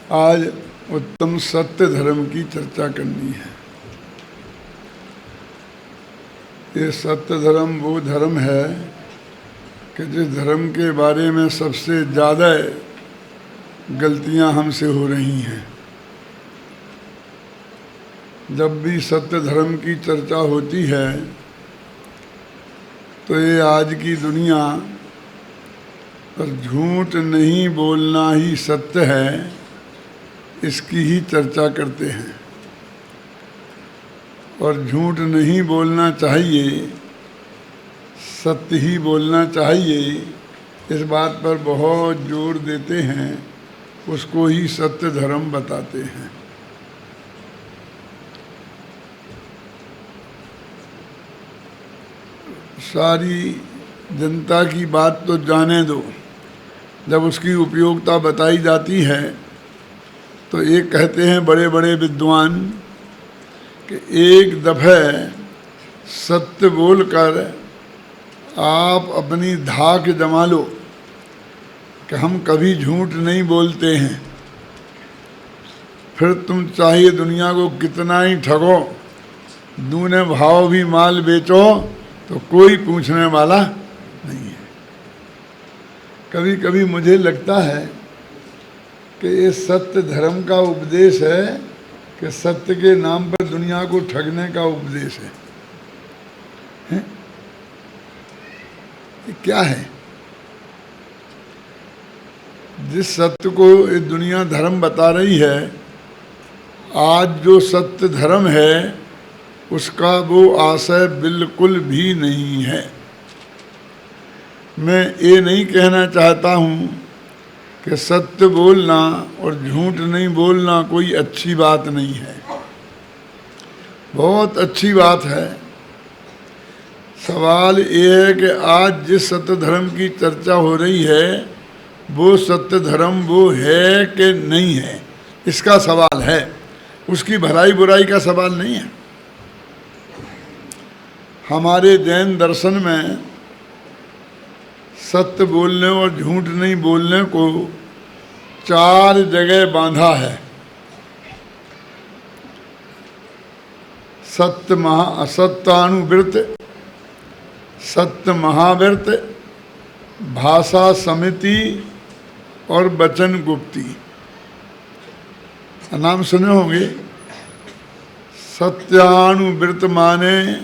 आज उत्तम सत्य धर्म की चर्चा करनी है। ये सत्य धर्म वो धर्म है कि जिस धर्म के बारे में सबसे ज़्यादा गलतियां हमसे हो रही हैं। जब भी सत्य धर्म की चर्चा होती है तो ये आज की दुनिया पर झूठ नहीं बोलना ही सत्य है, इसकी ही चर्चा करते हैं। और झूठ नहीं बोलना चाहिए, सत्य ही बोलना चाहिए, इस बात पर बहुत जोर देते हैं, उसको ही सत्य धर्म बताते हैं। सारी जनता की बात तो जाने दो, जब उसकी उपयोगिता बताई जाती है तो एक कहते हैं बड़े बड़े विद्वान कि एक दफ़े सत्य बोलकर आप अपनी धाक जमा लो कि हम कभी झूठ नहीं बोलते हैं, फिर तुम चाहिए दुनिया को कितना ही ठगो, दूने भाव भी माल बेचो तो कोई पूछने वाला नहीं है। कभी कभी मुझे लगता है कि ये सत्य धर्म का उपदेश है कि सत्य के नाम पर दुनिया को ठगने का उपदेश है? ये क्या है? जिस सत्य को ये दुनिया धर्म बता रही है, आज जो सत्य धर्म है उसका वो आशय बिल्कुल भी नहीं है। मैं ये नहीं कहना चाहता हूँ कि सत्य बोलना और झूठ नहीं बोलना कोई अच्छी बात नहीं है, बहुत अच्छी बात है। सवाल ये है कि आज जिस सत्य धर्म की चर्चा हो रही है वो सत्य धर्म वो है कि नहीं है, इसका सवाल है, उसकी भलाई बुराई का सवाल नहीं है। हमारे जैन दर्शन में सत्य बोलने और झूठ नहीं बोलने को 4 जगह बांधा है। सत्यानुव्रत, सत्य महाव्रत, भाषा समिति और वचन गुप्ती। नाम सुने होंगे। सत्यानुव्रत माने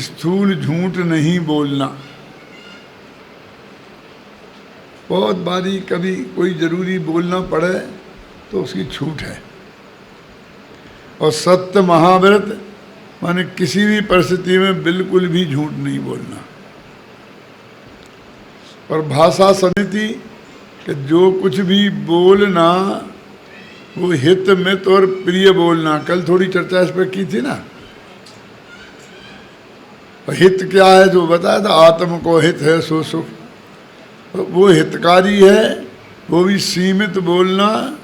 स्थूल झूठ नहीं बोलना। बहुत बारी कभी कोई ज़रूरी बोलना पड़े तो उसकी छूट है। और सत्य महाव्रत माने किसी भी परिस्थिति में बिल्कुल भी झूठ नहीं बोलना। और भाषा समिति कि जो कुछ भी बोलना वो हित मित और प्रिय बोलना। कल थोड़ी चर्चा इस पर की थी ना। हित क्या है जो बताया था, आत्म को हित है सो सुख, वो हितकारी है, वो भी सीमित बोलना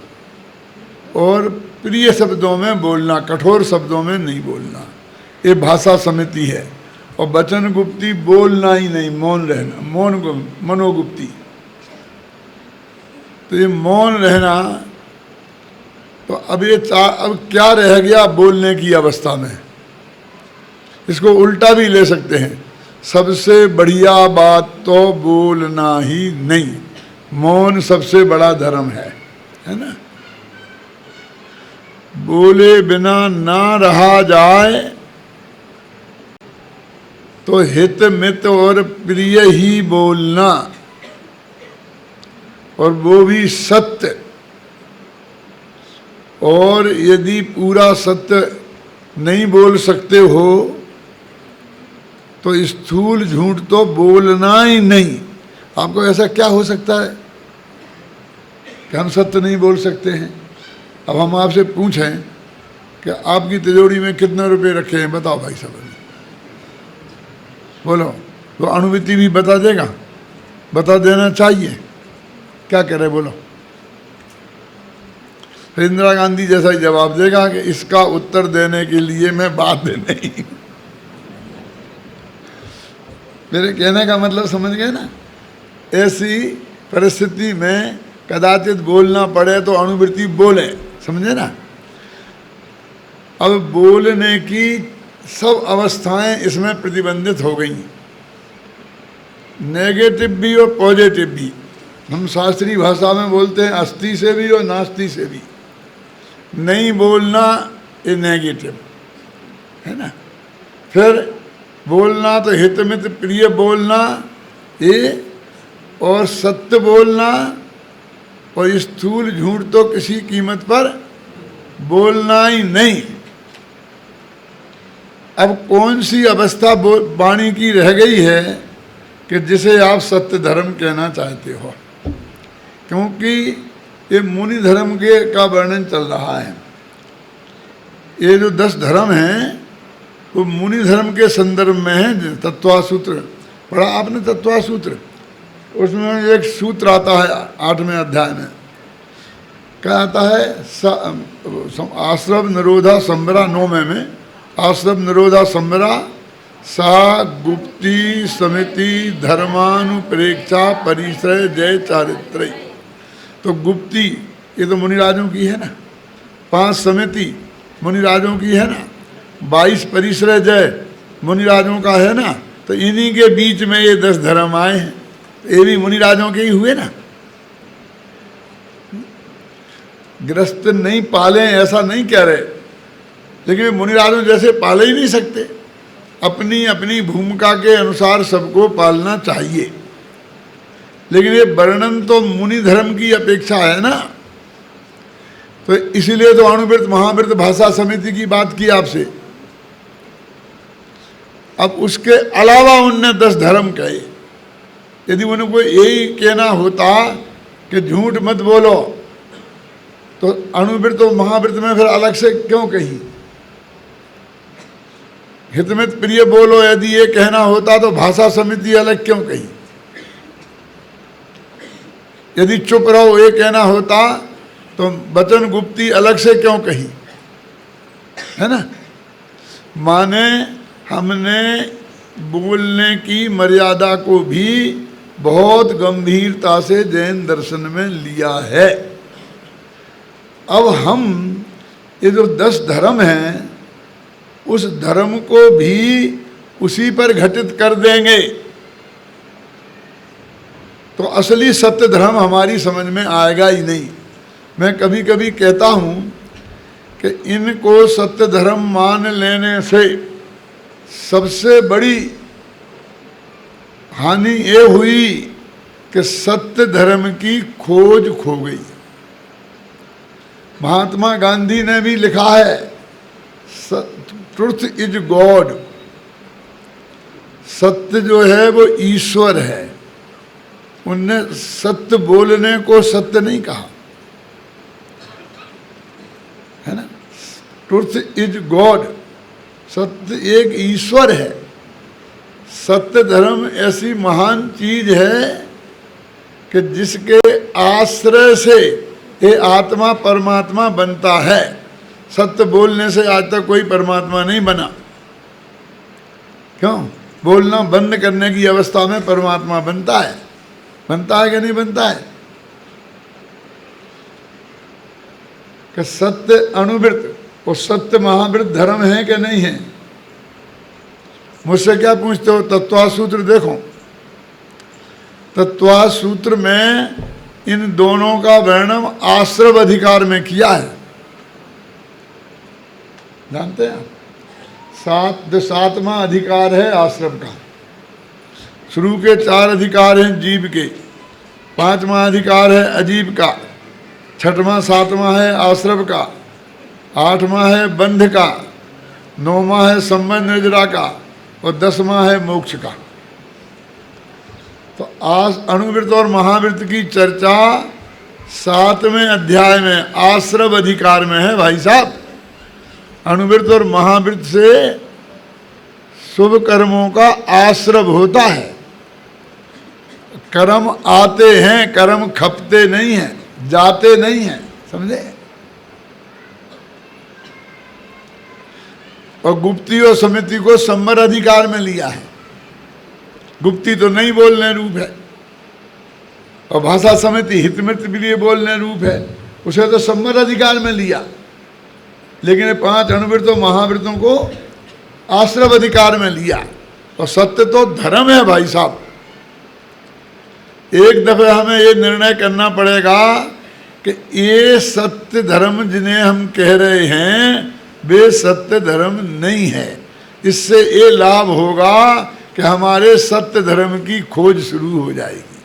और प्रिय शब्दों में बोलना, कठोर शब्दों में नहीं बोलना, ये भाषा समिति है। और वचन गुप्ती बोलना ही नहीं, मौन रहना, मनोगुप्ती। तो ये मौन रहना, तो अब क्या रह गया बोलने की अवस्था में? इसको उल्टा भी ले सकते हैं, सबसे बढ़िया बात तो बोलना ही नहीं, मौन सबसे बड़ा धर्म है ना। बोले बिना ना रहा जाए तो हित मित और प्रिय ही बोलना, और वो भी सत्य। और यदि पूरा सत्य नहीं बोल सकते हो तो स्थूल झूठ तो बोलना ही नहीं। आपको ऐसा क्या हो सकता है कि हम सत्य नहीं बोल सकते हैं? अब हम आपसे पूछें कि आपकी तिजोरी में कितने रुपए रखे हैं, बताओ भाई साहब, बोलो। तो अनुभूति भी बता देगा, बता देना चाहिए। क्या करे बोलो? इंदिरा गांधी जैसा ही जवाब देगा कि इसका उत्तर देने के लिए मैं बाध्य नहीं। मेरे कहने का मतलब समझ गए ना? ऐसी परिस्थिति में कदाचित बोलना पड़े तो अनुवृत्ति बोले, समझे ना। अब बोलने की सब अवस्थाएं इसमें प्रतिबंधित हो गई, नेगेटिव भी और पॉजिटिव भी। हम शास्त्रीय भाषा में बोलते हैं अस्ति से भी और नास्ति से भी। नहीं बोलना ये नेगेटिव है ना, फिर बोलना तो हितमित प्रिय बोलना ये, और सत्य बोलना, और स्थूल झूठ तो किसी कीमत पर बोलना ही नहीं। अब कौन सी अवस्था वाणी की रह गई है कि जिसे आप सत्य धर्म कहना चाहते हो? क्योंकि ये मुनि धर्म के का वर्णन चल रहा है। ये जो 10 धर्म हैं वो मुनि धर्म के संदर्भ में है। तत्वासूत्र पढ़ा आपने? तत्वासूत्र, उसमें एक सूत्र आता है 8वें अध्याय में, क्या आता है? आश्रव निरोधा संबरा, 9वें में आश्रव निरोधा संबरा सा गुप्ती समिति धर्मानुप्रेक्षा परिश्रय जय चारित्र। तो गुप्ती ये तो मुनिराजों की है ना, 5 समिति मुनिराजों की है ना, 22 परिश्रय जय मुनिराजों का है ना। तो इन्हीं के बीच में ये 10 धर्म आए हैं, ये भी मुनिराजों के ही हुए ना। गृहस्थ नहीं पाले ऐसा नहीं कह रहे, लेकिन मुनिराजों जैसे पाले ही नहीं सकते। अपनी अपनी भूमिका के अनुसार सबको पालना चाहिए, लेकिन ये वर्णन तो मुनि धर्म की अपेक्षा है ना। तो इसीलिए तो अनुवृत्त महावृत्त भाषा समिति की बात की आपसे। अब उसके अलावा उनने 10 धर्म कहे। यदि उनको यही कहना होता कि झूठ मत बोलो, तो अनुवृत्त और महावृत्त में फिर अलग से क्यों कही? हितमित प्रिय बोलो यदि ये कहना होता तो भाषा समिति अलग क्यों कही? यदि चुप रहो ये कहना होता तो वचन गुप्ती अलग से क्यों कही? है ना। माने हमने बोलने की मर्यादा को भी बहुत गंभीरता से जैन दर्शन में लिया है। अब हम ये जो 10 धर्म हैं उस धर्म को भी उसी पर घटित कर देंगे तो असली सत्य धर्म हमारी समझ में आएगा ही नहीं। मैं कभी कभी कहता हूँ कि इनको सत्य धर्म मान लेने से सबसे बड़ी हानि ये हुई कि सत्य धर्म की खोज खो गई। महात्मा गांधी ने भी लिखा है ट्रुथ इज गॉड, सत्य जो है वो ईश्वर है। उनने सत्य बोलने को सत्य नहीं कहा, है ना। ट्रुथ इज गॉड, सत्य एक ईश्वर है। सत्य धर्म ऐसी महान चीज है कि जिसके आश्रय से ये आत्मा परमात्मा बनता है। सत्य बोलने से आज तक कोई परमात्मा नहीं बना। क्यों? बोलना बंद करने की अवस्था में परमात्मा बनता है। बनता है कि नहीं बनता है? कि सत्य अनुवृत्त और सत्य महावृत्त धर्म है कि नहीं है? मुझसे क्या पूछते हो? तत्वासूत्र देखो, तत्वासूत्र में इन दोनों का वर्णन आश्रव अधिकार में किया है। जानते हैं? 7वां अधिकार है आश्रव का। शुरू के 4 अधिकार हैं जीव के, 5वां अधिकार है अजीव का, 6वां 7वां है आश्रव का, 8वां है बंध का, 9वां है संबंध निर्जरा का और 10वां है मोक्ष का। तो आज अनुवृत्त और महावृत्त की चर्चा 7वें अध्याय में आश्रव अधिकार में है भाई साहब। अनुवृत्त और महावृत्त से शुभ कर्मों का आश्रव होता है। कर्म आते हैं, कर्म खपते नहीं हैं, जाते नहीं हैं, समझे। और गुप्ती और समिति को संवर अधिकार में लिया है। गुप्ती तो नहीं बोलने रूप है, और भाषा समिति हितमित के लिए बोलने रूप है, उसे तो सम्मत अधिकार में लिया, लेकिन 5 अणुवृत्तों महावृत्तों को आश्रव अधिकार में लिया। और सत्य तो धर्म है भाई साहब। एक दफे हमें ये निर्णय करना पड़ेगा कि ये सत्य धर्म जिन्हें हम कह रहे हैं वे सत्य धर्म नहीं है। इससे ये लाभ होगा कि हमारे सत्य धर्म की खोज शुरू हो जाएगी।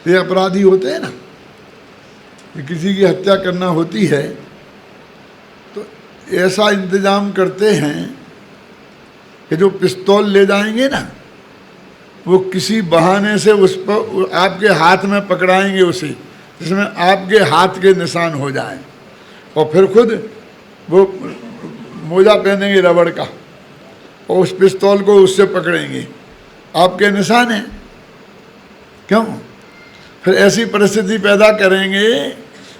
ये अपराधी होते हैं ना, कि किसी की हत्या करना होती है तो ऐसा इंतजाम करते हैं कि जो पिस्तौल ले जाएंगे ना, वो किसी बहाने से उस पर आपके हाथ में पकड़ाएंगे उसे, जिसमें आपके हाथ के निशान हो जाए, और फिर खुद वो मोजा पहनेंगे रबड़ का और उस पिस्तौल को उससे पकड़ेंगे, आपके निशान है। क्यों? फिर ऐसी परिस्थिति पैदा करेंगे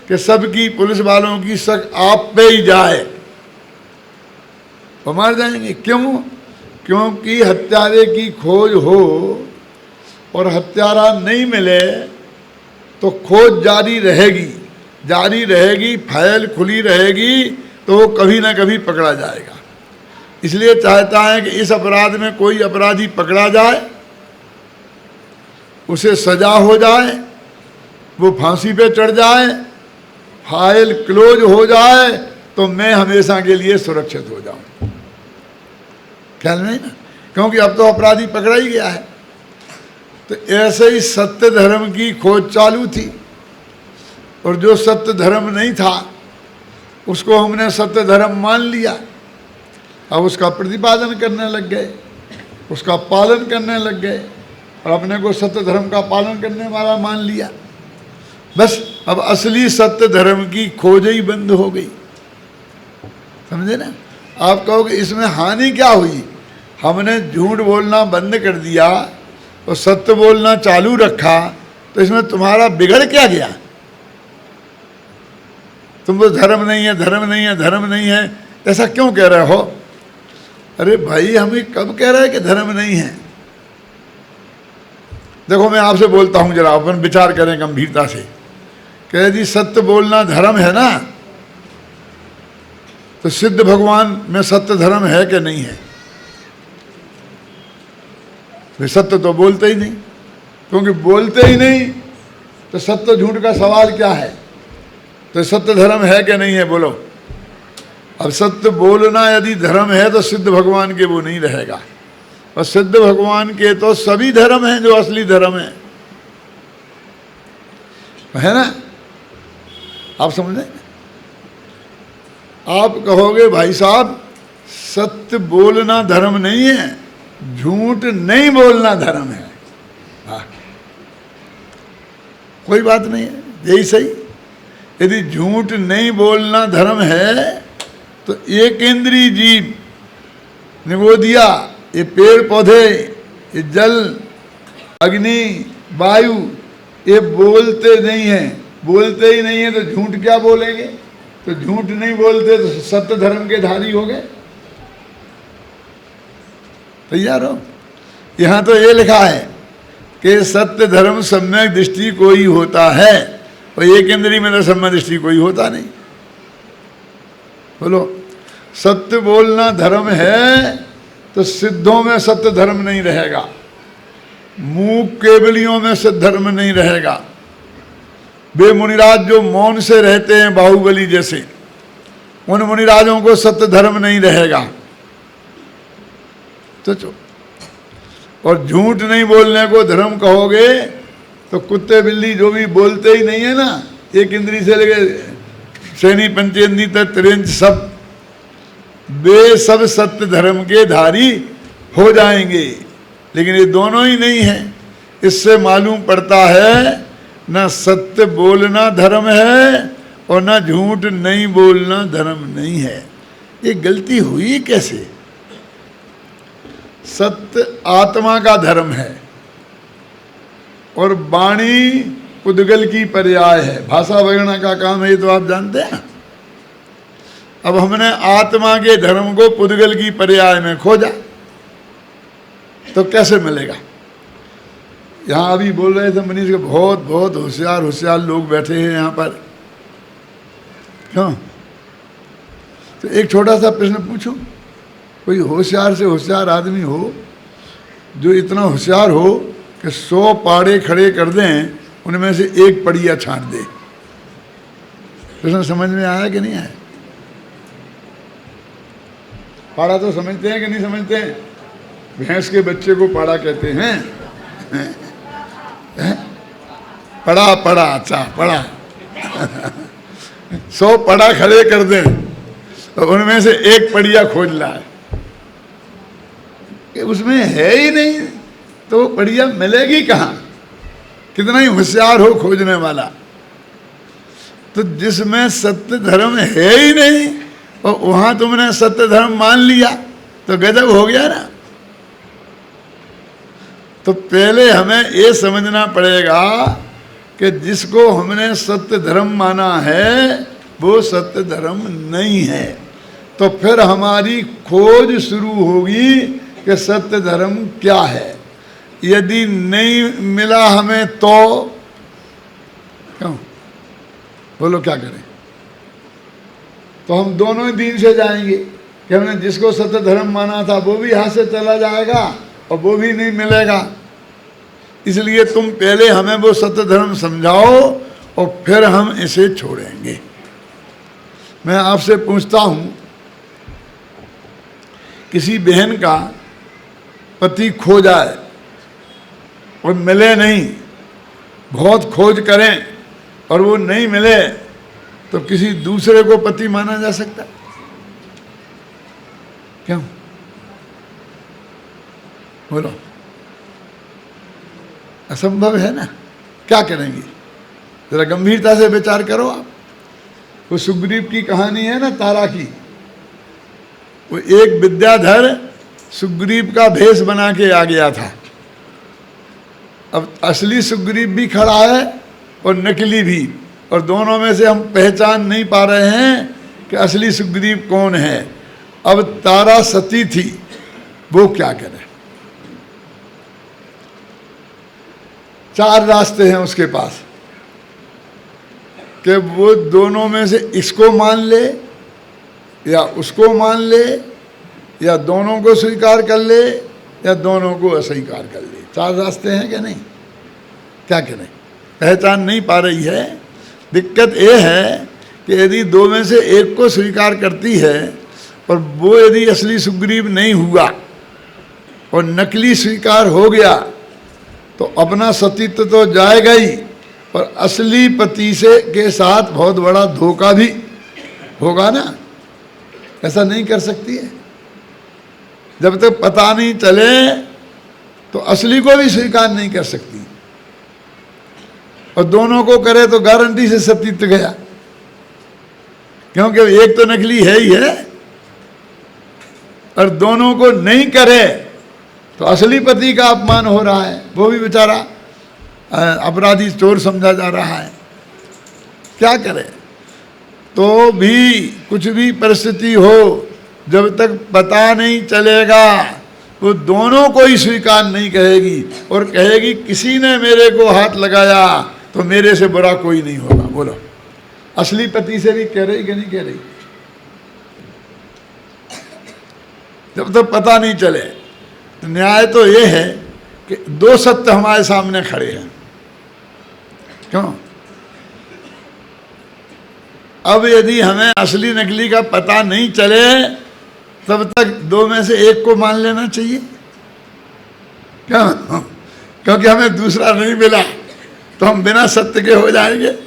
कि सबकी पुलिस वालों की शक आप पे ही जाए और मार जाएंगे। क्यों? क्योंकि हत्यारे की खोज हो और हत्यारा नहीं मिले तो खोज जारी रहेगी, फाइल खुली रहेगी, तो वो कभी ना कभी पकड़ा जाएगा। इसलिए चाहता है कि इस अपराध में कोई अपराधी पकड़ा जाए, उसे सजा हो जाए, वो फांसी पे चढ़ जाए, फाइल क्लोज हो जाए, तो मैं हमेशा के लिए सुरक्षित हो जाऊं। ख्याल नहीं ना? क्योंकि अब तो अपराधी पकड़ा ही गया है। तो ऐसे ही सत्य धर्म की खोज चालू थी, और जो सत्य धर्म नहीं था उसको हमने सत्य धर्म मान लिया। अब उसका प्रतिपादन करने लग गए, उसका पालन करने लग गए, और अपने को सत्य धर्म का पालन करने वाला मान लिया। बस अब असली सत्य धर्म की खोज ही बंद हो गई। समझे ना? आप कहोगे इसमें हानि क्या हुई? हमने झूठ बोलना बंद कर दिया और सत्य बोलना चालू रखा, तो इसमें तुम्हारा बिगड़ क्या गया? तुम तो धर्म नहीं है, धर्म नहीं है, धर्म नहीं है, ऐसा क्यों कह रहे हो? अरे भाई, हमें कब कह रहे हैं कि धर्म नहीं है? देखो, मैं आपसे बोलता हूं, जरा अपन विचार करें गंभीरता से। कह दी सत्य बोलना धर्म है ना, तो सिद्ध भगवान में सत्य धर्म है कि नहीं है? वे सत्य तो बोलते ही नहीं, क्योंकि बोलते ही नहीं तो सत्य झूठ का सवाल क्या है? तो सत्य धर्म है कि नहीं है? बोलो। अब सत्य बोलना यदि धर्म है तो सिद्ध भगवान के वो नहीं रहेगा, और सिद्ध भगवान के तो सभी धर्म हैं जो असली धर्म है ना? आप समझे? आप कहोगे भाई साहब सत्य बोलना धर्म नहीं है, झूठ नहीं बोलना धर्म है। हाँ, कोई बात नहीं है, यही सही। यदि झूठ नहीं बोलना धर्म है तो एक इंद्रिय जीव, निगोदिया, ये पेड़ पौधे, ये जल, अग्नि, वायु, ये बोलते नहीं हैं। बोलते ही नहीं है तो झूठ क्या बोलेंगे? तो झूठ नहीं बोलते तो सत्य धर्म के धारी हो गए। तैयार हो? यहाँ तो ये लिखा है कि सत्य धर्म सम्यक दृष्टि को ही होता है, और एक इंद्रिय में तो सम्यक दृष्टि कोई होता नहीं। बोलो, सत्य बोलना धर्म है तो सिद्धों में सत्य धर्म नहीं रहेगा, मूक केवलियों में सत्य धर्म नहीं रहेगा। वे मुनिराज जो मौन से रहते हैं बाहुबली जैसे, उन मुनिराजों को सत्य धर्म नहीं रहेगा। तो और झूठ नहीं बोलने को धर्म कहोगे तो कुत्ते बिल्ली जो भी बोलते ही नहीं है ना, एक इंद्री से लेके श्रेणी पंचेंद्री तक त्रिंच सब, वे सब सत्य धर्म के धारी हो जाएंगे। लेकिन ये दोनों ही नहीं है। इससे मालूम पड़ता है ना सत्य बोलना धर्म है और ना झूठ नहीं बोलना धर्म नहीं है। ये गलती हुई कैसे? सत्य आत्मा का धर्म है और वाणी पुद्गल की पर्याय है। भाषा वगैरह का काम है, ये तो आप जानते हैं। अब हमने आत्मा के धर्म को पुद्गल की पर्याय में खोजा तो कैसे मिलेगा? यहाँ अभी बोल रहे थे मनीष के बहुत बहुत होशियार होशियार लोग बैठे हैं यहाँ पर, क्यों? तो एक छोटा सा प्रश्न पूछो, कोई होशियार से होशियार आदमी हो जो इतना होशियार हो कि 100 पाड़े खड़े कर दें, उनमें से एक पड़िया छांट दे। प्रश्न समझ में आया कि नहीं आया? पाड़ा तो समझते हैं कि नहीं समझते हैं? भैंस के बच्चे को पाड़ा कहते हैं। पड़ा पड़ा, अच्छा पड़ा। 100 पड़ा खड़े कर दें तो उनमें से एक पड़िया खोज लाए, कि उसमें है ही नहीं तो पड़िया मिलेगी कहाँ? कितना ही होशियार हो खोजने वाला। तो जिसमें सत्य धर्म है ही नहीं और वहां तुमने सत्य धर्म मान लिया तो गजब हो गया ना। तो पहले हमें ये समझना पड़ेगा कि जिसको हमने सत्य धर्म माना है वो सत्य धर्म नहीं है। तो फिर हमारी खोज शुरू होगी कि सत्य धर्म क्या है। यदि नहीं मिला हमें तो क्यों? बोलो क्या करें? तो हम दोनों ही दीन से जाएंगे कि हमने जिसको सत्य धर्म माना था वो भी हाथ से चला जाएगा और वो भी नहीं मिलेगा। इसलिए तुम पहले हमें वो सत्य धर्म समझाओ और फिर हम इसे छोड़ेंगे। मैं आपसे पूछता हूं, किसी बहन का पति खो जाए और मिले नहीं, बहुत खोज करें और वो नहीं मिले, तो किसी दूसरे को पति माना जा सकता? क्यों? बोलो, असंभव है ना। क्या करेंगे? जरा गंभीरता से विचार करो आप। वो सुग्रीव की कहानी है ना, तारा की। वो एक विद्याधर सुग्रीव का भेष बना के आ गया था। अब असली सुग्रीव भी खड़ा है और नकली भी, और दोनों में से हम पहचान नहीं पा रहे हैं कि असली सुग्रीव कौन है। अब तारा सती थी, वो क्या करे? 4 रास्ते हैं उसके पास कि वो दोनों में से इसको मान ले या उसको मान ले या दोनों को स्वीकार कर ले या दोनों को अस्वीकार कर ले। 4 रास्ते हैं क्या? नहीं, क्या करें? पहचान नहीं पा रही है। दिक्कत ये है कि यदि 2 में से एक को स्वीकार करती है और वो यदि असली सुग्रीव नहीं हुआ और नकली स्वीकार हो गया तो अपना सतीत्व तो जाएगा ही, पर असली पति से के साथ बहुत बड़ा धोखा भी होगा ना। ऐसा नहीं कर सकती है। जब तक पता नहीं चले तो असली को भी स्वीकार नहीं कर सकती, और दोनों को करे तो गारंटी से सतीत्व गया, क्योंकि एक तो नकली है ही है। और दोनों को नहीं करे तो असली पति का अपमान हो रहा है, वो भी बेचारा अपराधी चोर समझा जा रहा है। क्या करे? तो भी कुछ भी परिस्थिति हो, जब तक पता नहीं चलेगा वो दोनों को ही स्वीकार नहीं कहेगी और कहेगी किसी ने मेरे को हाथ लगाया तो मेरे से बुरा कोई नहीं होगा। बोलो, असली पति से भी कह रही कि नहीं कह रही? जब तक पता नहीं चले तो न्याय तो ये है कि 2 सत्य हमारे सामने खड़े हैं। क्यों? अब यदि हमें असली नकली का पता नहीं चले तब तक 2 में से एक को मान लेना चाहिए। क्यों? क्योंकि हमें दूसरा नहीं मिला तो हम बिना सत्य के हो जाएंगे,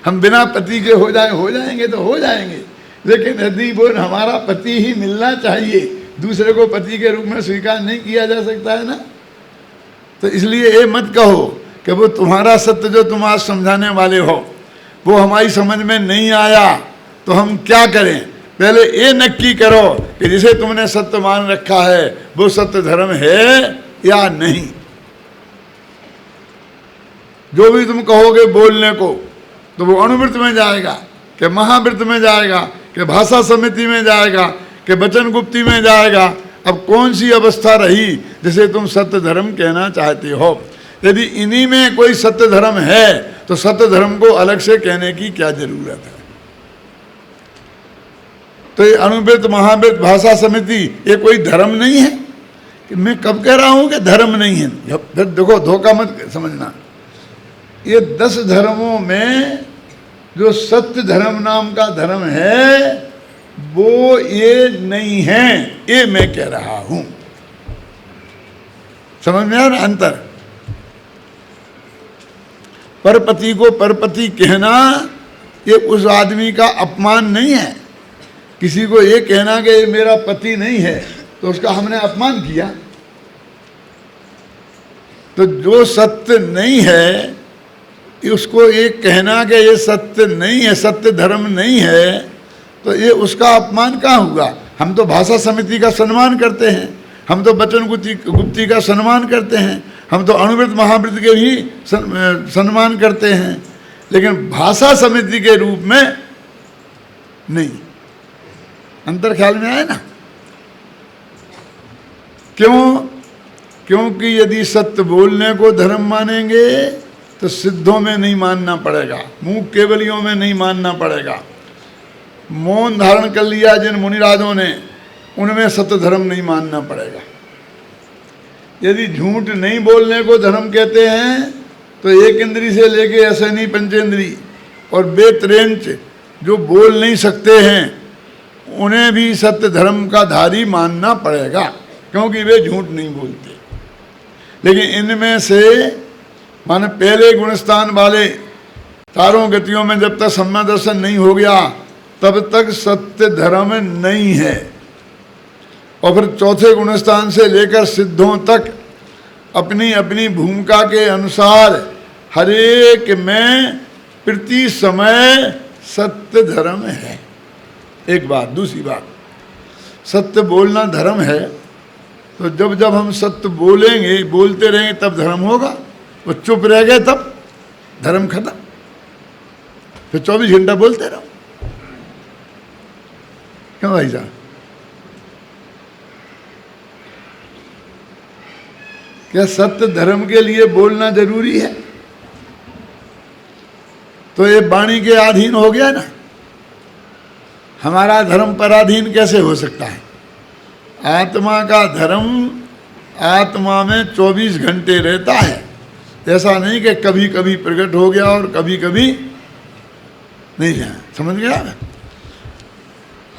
हम बिना पति के हो जाएंगे तो हो जाएंगे। लेकिन यदि वो हमारा पति ही मिलना चाहिए, दूसरे को पति के रूप में स्वीकार नहीं किया जा सकता है ना। तो इसलिए ये मत कहो कि वो तुम्हारा सत्य जो तुम आज समझाने वाले हो वो हमारी समझ में नहीं आया तो हम क्या करें। पहले ये नक्की करो कि जिसे तुमने सत्य मान रखा है वो सत्य धर्म है या नहीं। जो भी तुम कहोगे बोलने को तो वो अणुवृत्त में जाएगा, कि महावृत्त में जाएगा, कि भाषा समिति में जाएगा, कि वचन गुप्ती में जाएगा। अब कौन सी अवस्था रही जिसे तुम सत्य धर्म कहना चाहते हो? यदि इन्हीं में कोई सत्य धर्म है तो सत्य धर्म को अलग से कहने की क्या जरूरत है। तो ये अणुवृत्त महावृत्त भाषा समिति ये कोई धर्म नहीं है कि मैं कब कह रहा हूं कि धर्म नहीं है। फिर देखो धोखा मत समझना, ये 10 धर्मों में जो सत्य धर्म नाम का धर्म है वो ये नहीं है, ये मैं कह रहा हूं। समझ में आ रहा अंतर? परपति को परपति कहना ये उस आदमी का अपमान नहीं है। किसी को ये कहना कि ये मेरा पति नहीं है तो उसका हमने अपमान किया। तो जो सत्य नहीं है उसको ये कहना कि ये सत्य नहीं है, सत्य धर्म नहीं है, तो ये उसका अपमान कहाँ हुआ। हम तो भाषा समिति का सम्मान करते हैं, हम तो वचन गुप्ती का सम्मान करते हैं, हम तो अणुवृत्त महावृत्त के भी सम्मान करते हैं, लेकिन भाषा समिति के रूप में नहीं। अंतर ख्याल में आए ना? क्यों? क्योंकि यदि सत्य बोलने को धर्म मानेंगे तो सिद्धों में नहीं मानना पड़ेगा, मूक केवलियों में नहीं मानना पड़ेगा। मौन धारण कर लिया जिन मुनिराजों ने, उनमें सत्य धर्म नहीं मानना पड़ेगा। यदि झूठ नहीं बोलने को धर्म कहते हैं तो एक इंद्री से लेके असैनी पंचेंद्री और बेत्रेंच जो बोल नहीं सकते हैं उन्हें भी सत्य धर्म का धारी मानना पड़ेगा, क्योंकि वे झूठ नहीं बोलते। लेकिन इनमें से माने पहले गुणस्थान वाले चारों गतियों में जब तक सम्यक दर्शन नहीं हो गया तब तक सत्य धर्म नहीं है। और फिर चौथे गुणस्थान से लेकर सिद्धों तक अपनी अपनी भूमिका के अनुसार हरेक में प्रति समय सत्य धर्म है। एक बात। दूसरी बात, सत्य बोलना धर्म है तो जब जब हम सत्य बोलेंगे, बोलते रहेंगे तब धर्म होगा। वो चुप रह गए तब धर्म खत्म। फिर 24 घंटा बोलते रहो। क्यों भाई साहब? क्या सत्य धर्म के लिए बोलना जरूरी है? तो ये वाणी के अधीन हो गया ना। हमारा धर्म पराधीन कैसे हो सकता है? आत्मा का धर्म आत्मा में 24 घंटे रहता है। ऐसा नहीं कि कभी कभी प्रकट हो गया और कभी कभी नहीं जाए। समझ गया?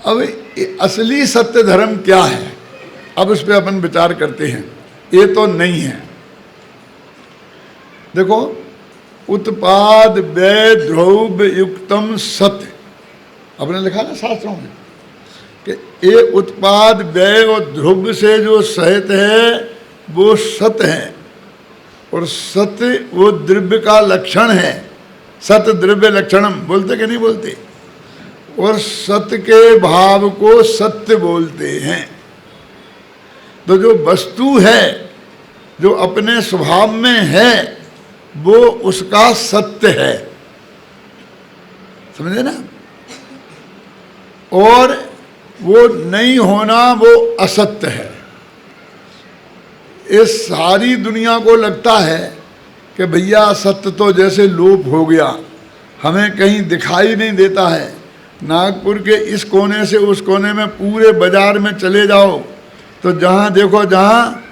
अब असली सत्य धर्म क्या है, अब उस पर अपन विचार करते हैं। ये तो नहीं है। देखो, उत्पाद व्यय द्रव्य युक्तम सत्य, आपने लिखा ना शास्त्रों में कि ये उत्पाद व्यय और द्रव्य से जो सहित है वो सत्य है, और सत्य वो द्रव्य का लक्षण है। सत्य द्रव्य लक्षणम बोलते कि नहीं बोलते? और सत्य के भाव को सत्य बोलते हैं। तो जो वस्तु है, जो अपने स्वभाव में है, वो उसका सत्य है। समझे ना? और वो नहीं होना वो असत्य है। इस सारी दुनिया को लगता है कि भैया सत्य तो जैसे लोप हो गया, हमें कहीं दिखाई नहीं देता है। नागपुर के इस कोने से उस कोने में पूरे बाजार में चले जाओ तो जहाँ देखो जहाँ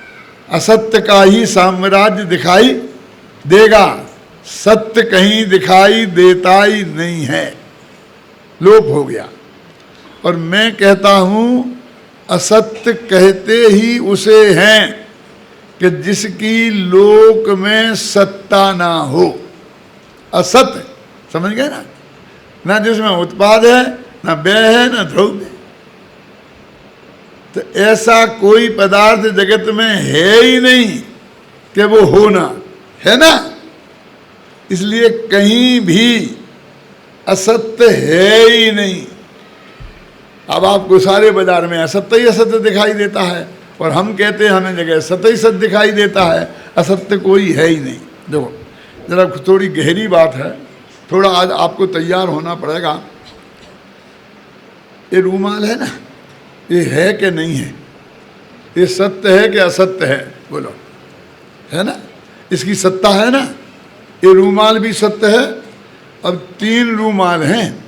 असत्य का ही साम्राज्य दिखाई देगा, सत्य कहीं दिखाई देता ही नहीं है, लोप हो गया। और मैं कहता हूँ असत्य कहते ही उसे हैं कि जिसकी लोक में सत्ता ना हो। असत्य, समझ गए ना? ना जिसमें उत्पाद है, ना व्यय है, ना द्रव्य। तो ऐसा कोई पदार्थ जगत में है ही नहीं कि वो होना है ना। इसलिए कहीं भी असत्य है ही नहीं। अब आपको सारे बाजार में असत्य ही असत्य दिखाई देता है, और हम कहते हैं हमें जगह सत्य ही सत्य दिखाई देता है, असत्य कोई है ही नहीं। देखो जरा थोड़ी गहरी बात है, थोड़ा आज आपको तैयार होना पड़ेगा। ये रूमाल है ना, ये है कि नहीं है? ये सत्य है कि असत्य है? बोलो, है ना? इसकी सत्ता है ना, ये रूमाल भी सत्य है। अब 3 रूमाल हैं,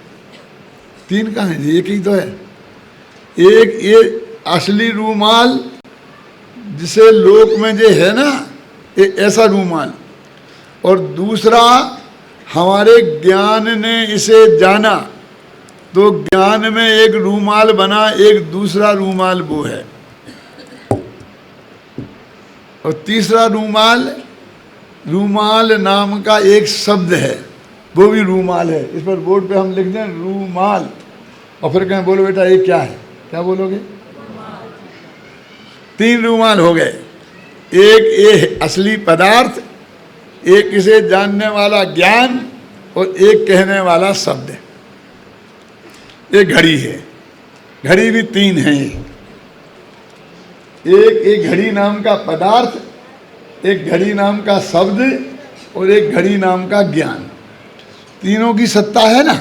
3 कहाँ हैं, एक ही तो है। एक ये असली रूमाल जिसे लोक में जो है ना, ये ऐसा रूमाल, और दूसरा हमारे ज्ञान ने इसे जाना तो ज्ञान में एक रूमाल बना, एक दूसरा रूमाल वो है। और तीसरा रूमाल, रूमाल नाम का एक शब्द है, वो भी रूमाल है। इस पर बोर्ड पे हम लिख दें रूमाल, और फिर कहें बोलो बेटा ये क्या है, क्या बोलोगे? 3 रूमाल हो गए। एक ये असली पदार्थ, एक इसे जानने वाला ज्ञान, और एक कहने वाला शब्द। एक घड़ी है, घड़ी भी 3 है। एक घड़ी नाम का पदार्थ, एक घड़ी नाम का शब्द, और एक घड़ी नाम का ज्ञान। तीनों की सत्ता है ना,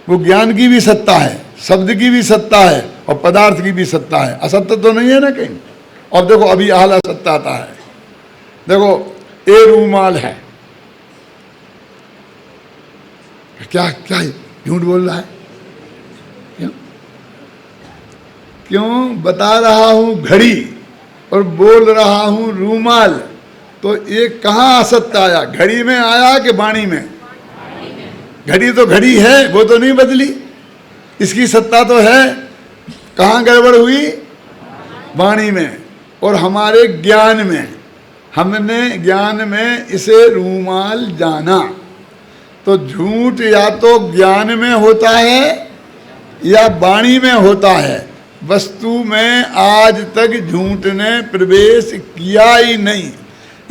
वो ज्ञान की भी सत्ता है, शब्द की भी सत्ता है, और पदार्थ की भी सत्ता है। असत्य तो नहीं है ना कहीं। और देखो अभी आला सत्ता आता है। देखो ये रूमाल है, क्या क्या झूठ बोल रहा है? क्यों बता रहा हूं घड़ी और बोल रहा हूं रूमाल, तो ये कहाँ असत्य आया? घड़ी में आया कि वाणी में? घड़ी तो घड़ी है, वो तो नहीं बदली, इसकी सत्ता तो है। कहाँ गड़बड़ हुई? वाणी में और हमारे ज्ञान में। हमने ज्ञान में इसे रूमाल जाना। तो झूठ या तो ज्ञान में होता है या वाणी में होता है। वस्तु में आज तक झूठ ने प्रवेश किया ही नहीं।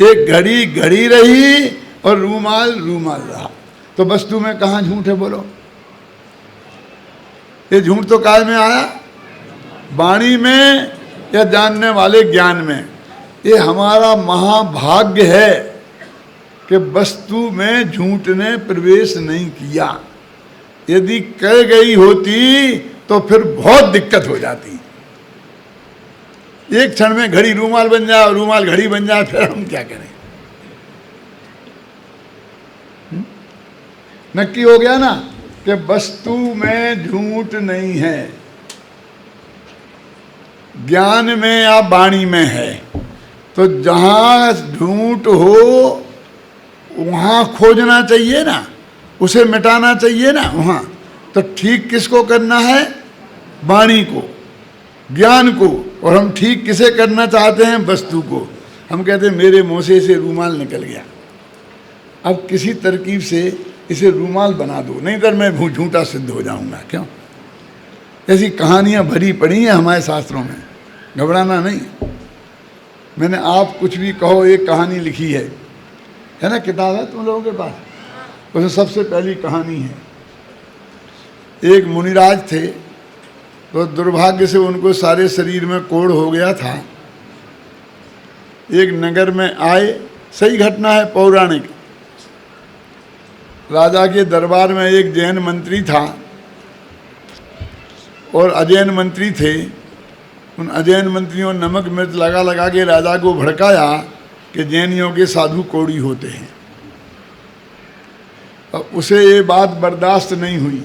एक घड़ी घड़ी रही और रूमाल रूमाल रहा। तो वस्तु में कहाँ झूठ है बोलो? ये झूठ तो काय में आया? वाणी में या जानने वाले ज्ञान में। ये हमारा महाभाग्य है कि वस्तु में झूठ ने प्रवेश नहीं किया। यदि कह गई होती तो फिर बहुत दिक्कत हो जाती। एक क्षण में घड़ी रूमाल बन जाए और रूमाल घड़ी बन जाए, फिर हम क्या करें? नक्की हो गया ना कि वस्तु में झूठ नहीं है, ज्ञान में या वाणी में है। तो जहां झूठ हो वहां खोजना चाहिए ना, उसे मिटाना चाहिए ना वहां। तो ठीक किसको करना है? वाणी को, ज्ञान को। और हम ठीक किसे करना चाहते हैं? वस्तु को। हम कहते हैं मेरे मुंह से इसे रूमाल निकल गया, अब किसी तरकीब से इसे रूमाल बना दो, नहीं तो मैं झूठा सिद्ध हो जाऊंगा। क्यों? ऐसी कहानियां भरी पड़ी हैं हमारे शास्त्रों में, घबराना नहीं। मैंने आप कुछ भी कहो, एक कहानी लिखी है ना, किताब है तुम लोगों के पास, उसमें सबसे पहली कहानी है। एक मुनिराज थे, तो दुर्भाग्य से उनको सारे शरीर में कोढ़ हो गया था। एक नगर में आए, सही घटना है पौराणिक। राजा के दरबार में एक जैन मंत्री था और अजैन मंत्री थे। उन अजैन मंत्रियों ने नमक मिर्च लगा लगा के राजा को भड़काया कि जैनियों के साधु कोढ़ी होते हैं। अब उसे ये बात बर्दाश्त नहीं हुई,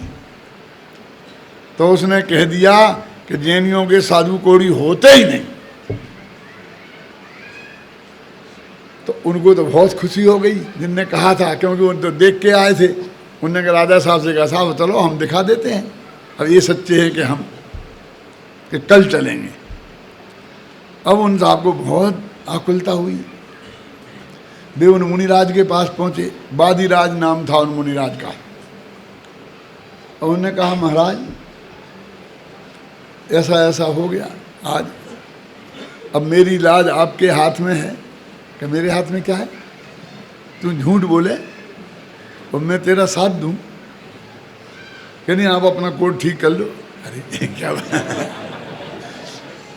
तो उसने कह दिया कि जैनियों के साधु कोढ़ी होते ही नहीं। तो उनको तो बहुत खुशी हो गई जिनने कहा था, क्योंकि वो तो देख के आए थे। उन्होंने कहा राजा साहब से कहा, साहब चलो हम दिखा देते हैं, अब ये सच्चे हैं कि कल चलेंगे। अब उन साहब को बहुत आकुलता हुई। वे उन मुनिराज के पास पहुंचे, बादीराज नाम था उन मुनिराज का। और उन्होंने कहा महाराज ऐसा ऐसा हो गया आज, अब मेरी लाज आपके हाथ में है। कि मेरे हाथ में क्या है? तू झूठ बोले और मैं तेरा साथ दूं? कि नहीं आप अपना कोट ठीक कर लो। अरे क्या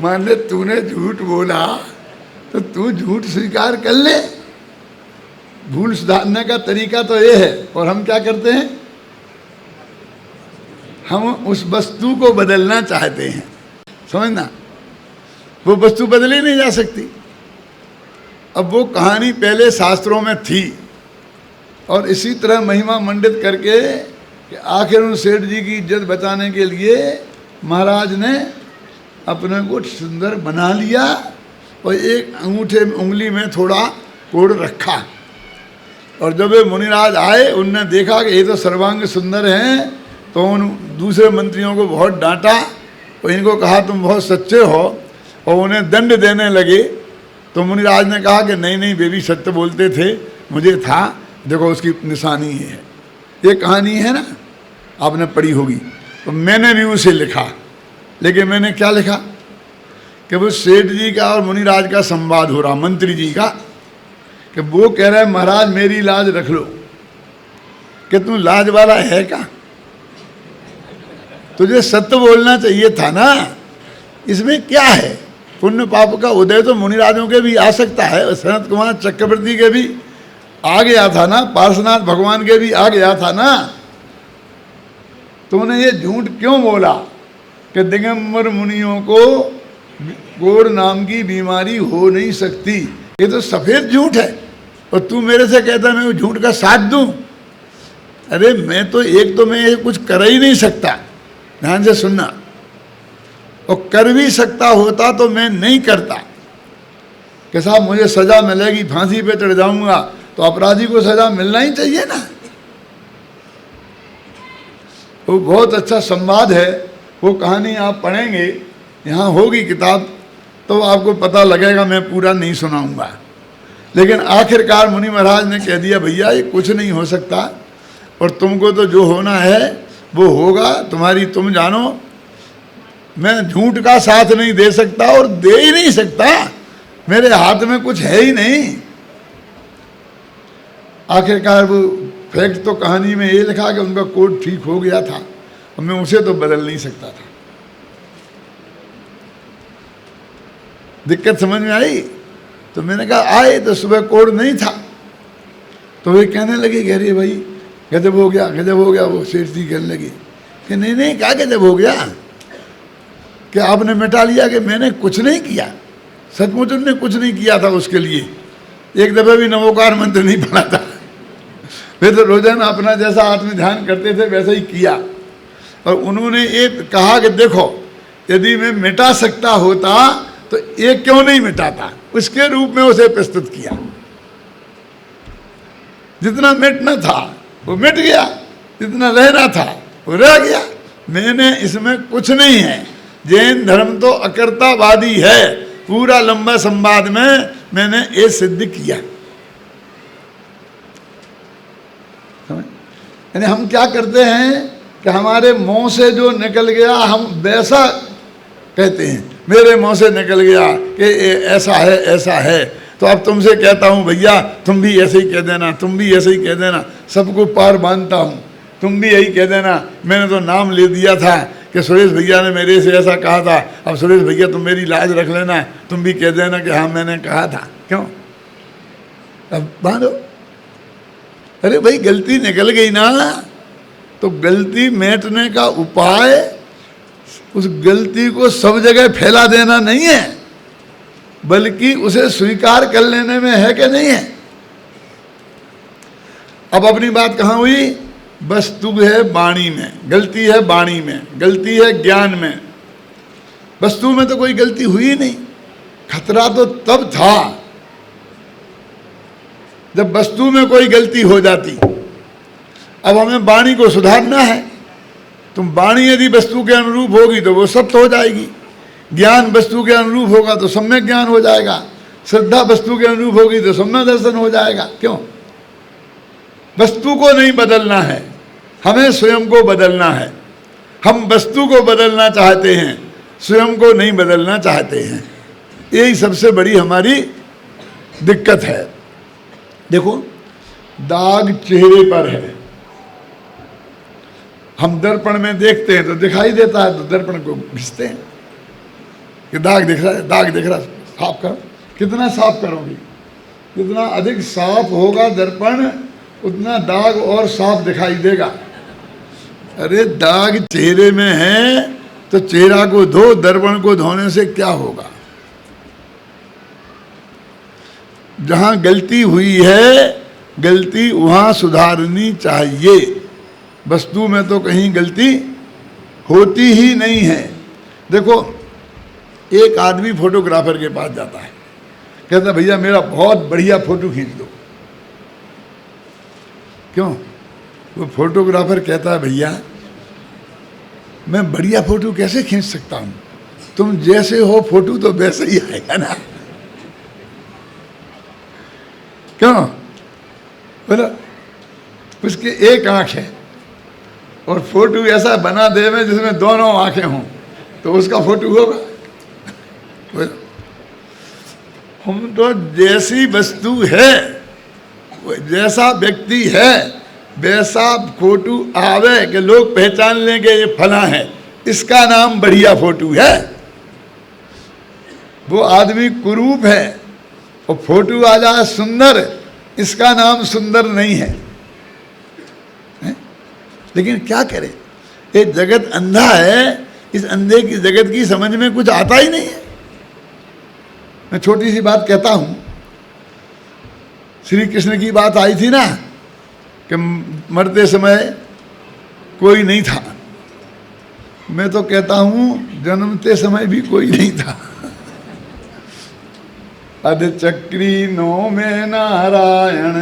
मान ले तूने झूठ बोला तो तू झूठ स्वीकार कर ले। भूल सुधारने का तरीका तो ये है। और हम क्या करते हैं? हम उस वस्तु को बदलना चाहते हैं, समझना। वो वस्तु बदली नहीं जा सकती। अब वो कहानी पहले शास्त्रों में थी और इसी तरह महिमा मंडित करके कि आखिर उन सेठ जी की इज्जत बचाने के लिए महाराज ने अपने को सुंदर बना लिया और एक अंगूठे उंगली में थोड़ा कोड़ रखा। और जब वे मुनिराज आए, उनने देखा कि ये तो सर्वांग सुंदर हैं, तो उन दूसरे मंत्रियों को बहुत डांटा और इनको कहा तुम बहुत सच्चे हो, और उन्हें दंड देने लगे। तो मुनिराज ने कहा कि नहीं नहीं, वे भी सत्य बोलते थे, मुझे था, देखो उसकी निशानी है। ये कहानी है ना, आपने पढ़ी होगी। तो मैंने भी उसे लिखा, लेकिन मैंने क्या लिखा कि वो सेठ जी का और मुनिराज का संवाद हो रहा, मंत्री जी का, कि वो कह रहा है महाराज मेरी लाज रख लो। कि तू लाज वाला है क्या? तुझे सत्य बोलना चाहिए था ना, इसमें क्या है? पुण्य पाप का उदय तो मुनिराजों के भी आ सकता है, सनत कुमार चक्रवर्ती के भी आ गया था ना, पार्श्वनाथ भगवान के भी आ गया था ना। तुमने ये झूठ क्यों बोला कि दिगंबर मुनियों को गोड़ नाम की बीमारी हो नहीं सकती? ये तो सफेद झूठ है, और तू मेरे से कहता मैं वो झूठ का साथ दूं? अरे मैं तो मैं कुछ कर ही नहीं सकता, ध्यान से सुनना, और कर भी सकता होता तो मैं नहीं करता। कि साहब मुझे सजा मिलेगी, फांसी पे चढ़ जाऊंगा, तो अपराधी को सजा मिलना ही चाहिए ना। वो बहुत अच्छा संवाद है, वो कहानी आप पढ़ेंगे, यहाँ होगी किताब, तो आपको पता लगेगा, मैं पूरा नहीं सुनाऊंगा। लेकिन आखिरकार मुनि महाराज ने कह दिया भैया ये कुछ नहीं हो सकता, और तुमको तो जो होना है वो होगा, तुम्हारी तुम जानो। मैं झूठ का साथ नहीं दे सकता और दे ही नहीं सकता, मेरे हाथ में कुछ है ही नहीं। आखिरकार वो फैक्ट तो कहानी में ये लिखा कि उनका कोड ठीक हो गया था, और मैं उसे तो बदल नहीं सकता था। दिक्कत समझ में आई? तो मैंने कहा आए तो सुबह कोड नहीं था, तो वे कहने लगे कि अरे भाई गजब हो गया, गजब हो गया। वो सेठ जी कहने लगे कि नहीं नहीं, क्या गजब हो गया कि आपने मिटा लिया? कि मैंने कुछ नहीं किया, सचमुच उन्होंने कुछ नहीं किया था। उसके लिए एक दफे भी नवोकार मंत्र नहीं पढ़ा था। वे तो रोजाना अपना जैसा आत्म ध्यान करते थे वैसा ही किया। और उन्होंने ये कहा कि देखो यदि मैं मिटा सकता होता तो ये क्यों नहीं मिटाता, उसके रूप में उसे प्रस्तुत किया। जितना मिटना था वो मिट गया, जितना रहना था वो रह गया। मैंने इसमें कुछ नहीं है। जैन धर्म तो अकर्तावादी है, पूरा लंबा संवाद में मैंने ये सिद्ध किया। यानी हम क्या करते हैं कि हमारे मुंह से जो निकल गया हम वैसा कहते हैं, मेरे मुंह से निकल गया कि ऐसा है ऐसा है, तो अब तुमसे कहता हूँ भैया तुम भी ऐसे ही कह देना, तुम भी ऐसे ही कह देना, सबको पार बांधता हूँ, तुम भी यही कह देना। मैंने तो नाम ले दिया था कि सुरेश भैया ने मेरे से ऐसा कहा था, अब सुरेश भैया तुम मेरी लाज रख लेना, तुम भी कह देना कि हाँ मैंने कहा था। क्यों? अब बांधो। अरे भाई गलती निकल गई ना, तो गलती मिटने का उपाय उस गलती को सब जगह फैला देना नहीं है, बल्कि उसे स्वीकार कर लेने में है कि नहीं है। अब अपनी बात कहाँ हुई? वस्तु है वाणी में, गलती है वाणी में, गलती है ज्ञान में, वस्तु में तो कोई गलती हुई नहीं। खतरा तो तब था जब वस्तु में कोई गलती हो जाती। अब हमें वाणी को सुधारना है। तुम वाणी यदि वस्तु के अनुरूप होगी तो वो सत्य हो जाएगी, ज्ञान वस्तु के अनुरूप होगा तो सम्यक ज्ञान हो जाएगा, श्रद्धा वस्तु के अनुरूप होगी तो सम्यक दर्शन हो जाएगा। क्यों? वस्तु को नहीं बदलना है, हमें स्वयं को बदलना है। हम वस्तु को बदलना चाहते हैं, स्वयं को नहीं बदलना चाहते हैं। यही सबसे बड़ी हमारी दिक्कत है। देखो दाग चेहरे पर है, हम दर्पण में देखते हैं तो दिखाई देता है, तो दर्पण को घिसते हैं कि दाग दिख रहा है, दाग दिख रहा है, साफ करो। कितना साफ करोगे, जितना अधिक साफ होगा दर्पण उतना दाग और साफ दिखाई देगा। अरे दाग चेहरे में है तो चेहरा को धो, दर्पण को धोने से क्या होगा? जहाँ गलती हुई है, गलती वहाँ सुधारनी चाहिए। वस्तु में तो कहीं गलती होती ही नहीं है। देखो, एक आदमी फोटोग्राफर के पास जाता है, कहता भैया मेरा बहुत बढ़िया फोटो खींच दो। क्यों? वो फोटोग्राफर कहता है भैया मैं बढ़िया फोटो कैसे खींच सकता हूँ, तुम जैसे हो फोटो तो वैसे ही आएगा ना। क्यों? बोलो, उसकी एक आंख है और फोटो ऐसा बना दे में जिसमें दोनों आंखें हों, तो उसका फोटो होगा? हम तो जैसी वस्तु है, जैसा व्यक्ति है, वैसा फोटो आवे कि लोग पहचान लेंगे ये फला है, इसका नाम बढ़िया फोटो है। वो आदमी कुरूप है और फोटो आ जाए सुंदर, इसका नाम सुंदर नहीं है। लेकिन क्या करें, ये जगत अंधा है, इस अंधे की जगत की समझ में कुछ आता ही नहीं है। मैं छोटी सी बात कहता हूं, श्री कृष्ण की बात आई थी ना कि मरते समय कोई नहीं था। मैं तो कहता हूं जन्मते समय भी कोई नहीं था। अध चक्री नो में नारायण,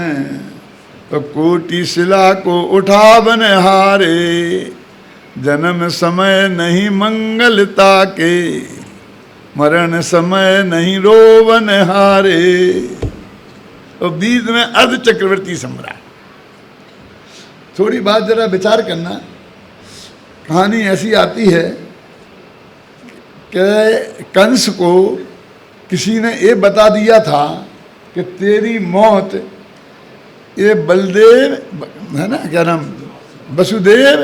तो कोटि शिला को उठा बनहारे, जन्म समय नहीं मंगलता के, मरण समय नहीं रोवन हारे। तो बीच में अर्ध चक्रवर्ती सम्राट। थोड़ी बात जरा विचार करना। कहानी ऐसी आती है कि कंस को किसी ने ये बता दिया था कि तेरी मौत ये बलदेव है ना, क्या नाम, वसुदेव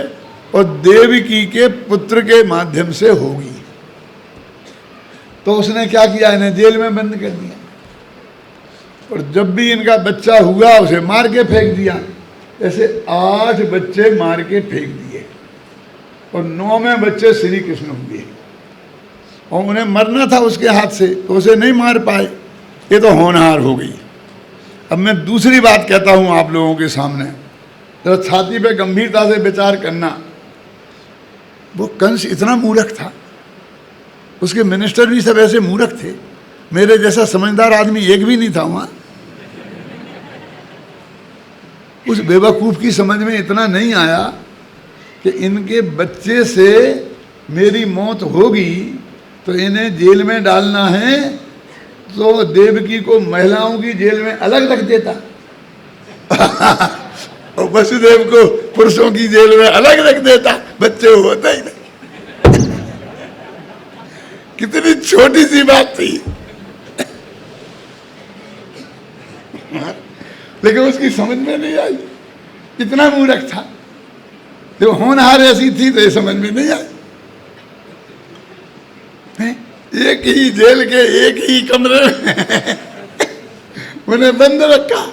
और देवकी के पुत्र के माध्यम से होगी। तो उसने क्या किया, इन्हें जेल में बंद कर दिया और जब भी इनका बच्चा हुआ उसे मार के फेंक दिया। ऐसे 8 बच्चे मार के फेंक दिए और 9वें बच्चे श्री कृष्ण हुए और उन्हें मरना था उसके हाथ से, तो उसे नहीं मार पाए। ये तो होनहार हो गई। अब मैं दूसरी बात कहता हूं आप लोगों के सामने, जरा छाती पे गंभीरता से विचार करना। वो कंस इतना मूर्ख था, उसके मिनिस्टर भी सब ऐसे मूर्ख थे, मेरे जैसा समझदार आदमी एक भी नहीं था वहां। उस बेवकूफ की समझ में इतना नहीं आया कि इनके बच्चे से मेरी मौत होगी तो इन्हें जेल में डालना है, तो देवकी को महिलाओं की जेल में अलग रख देता और वसुदेव को पुरुषों की जेल में अलग रख देता, बच्चे होता ही नहीं। कितनी छोटी सी बात थी, लेकिन उसकी समझ में नहीं आई, इतना मूर्ख था। जो होनहार ऐसी थी तो ये समझ में नहीं आई। एक ही जेल के एक ही कमरे में उन्हें बंद रखा।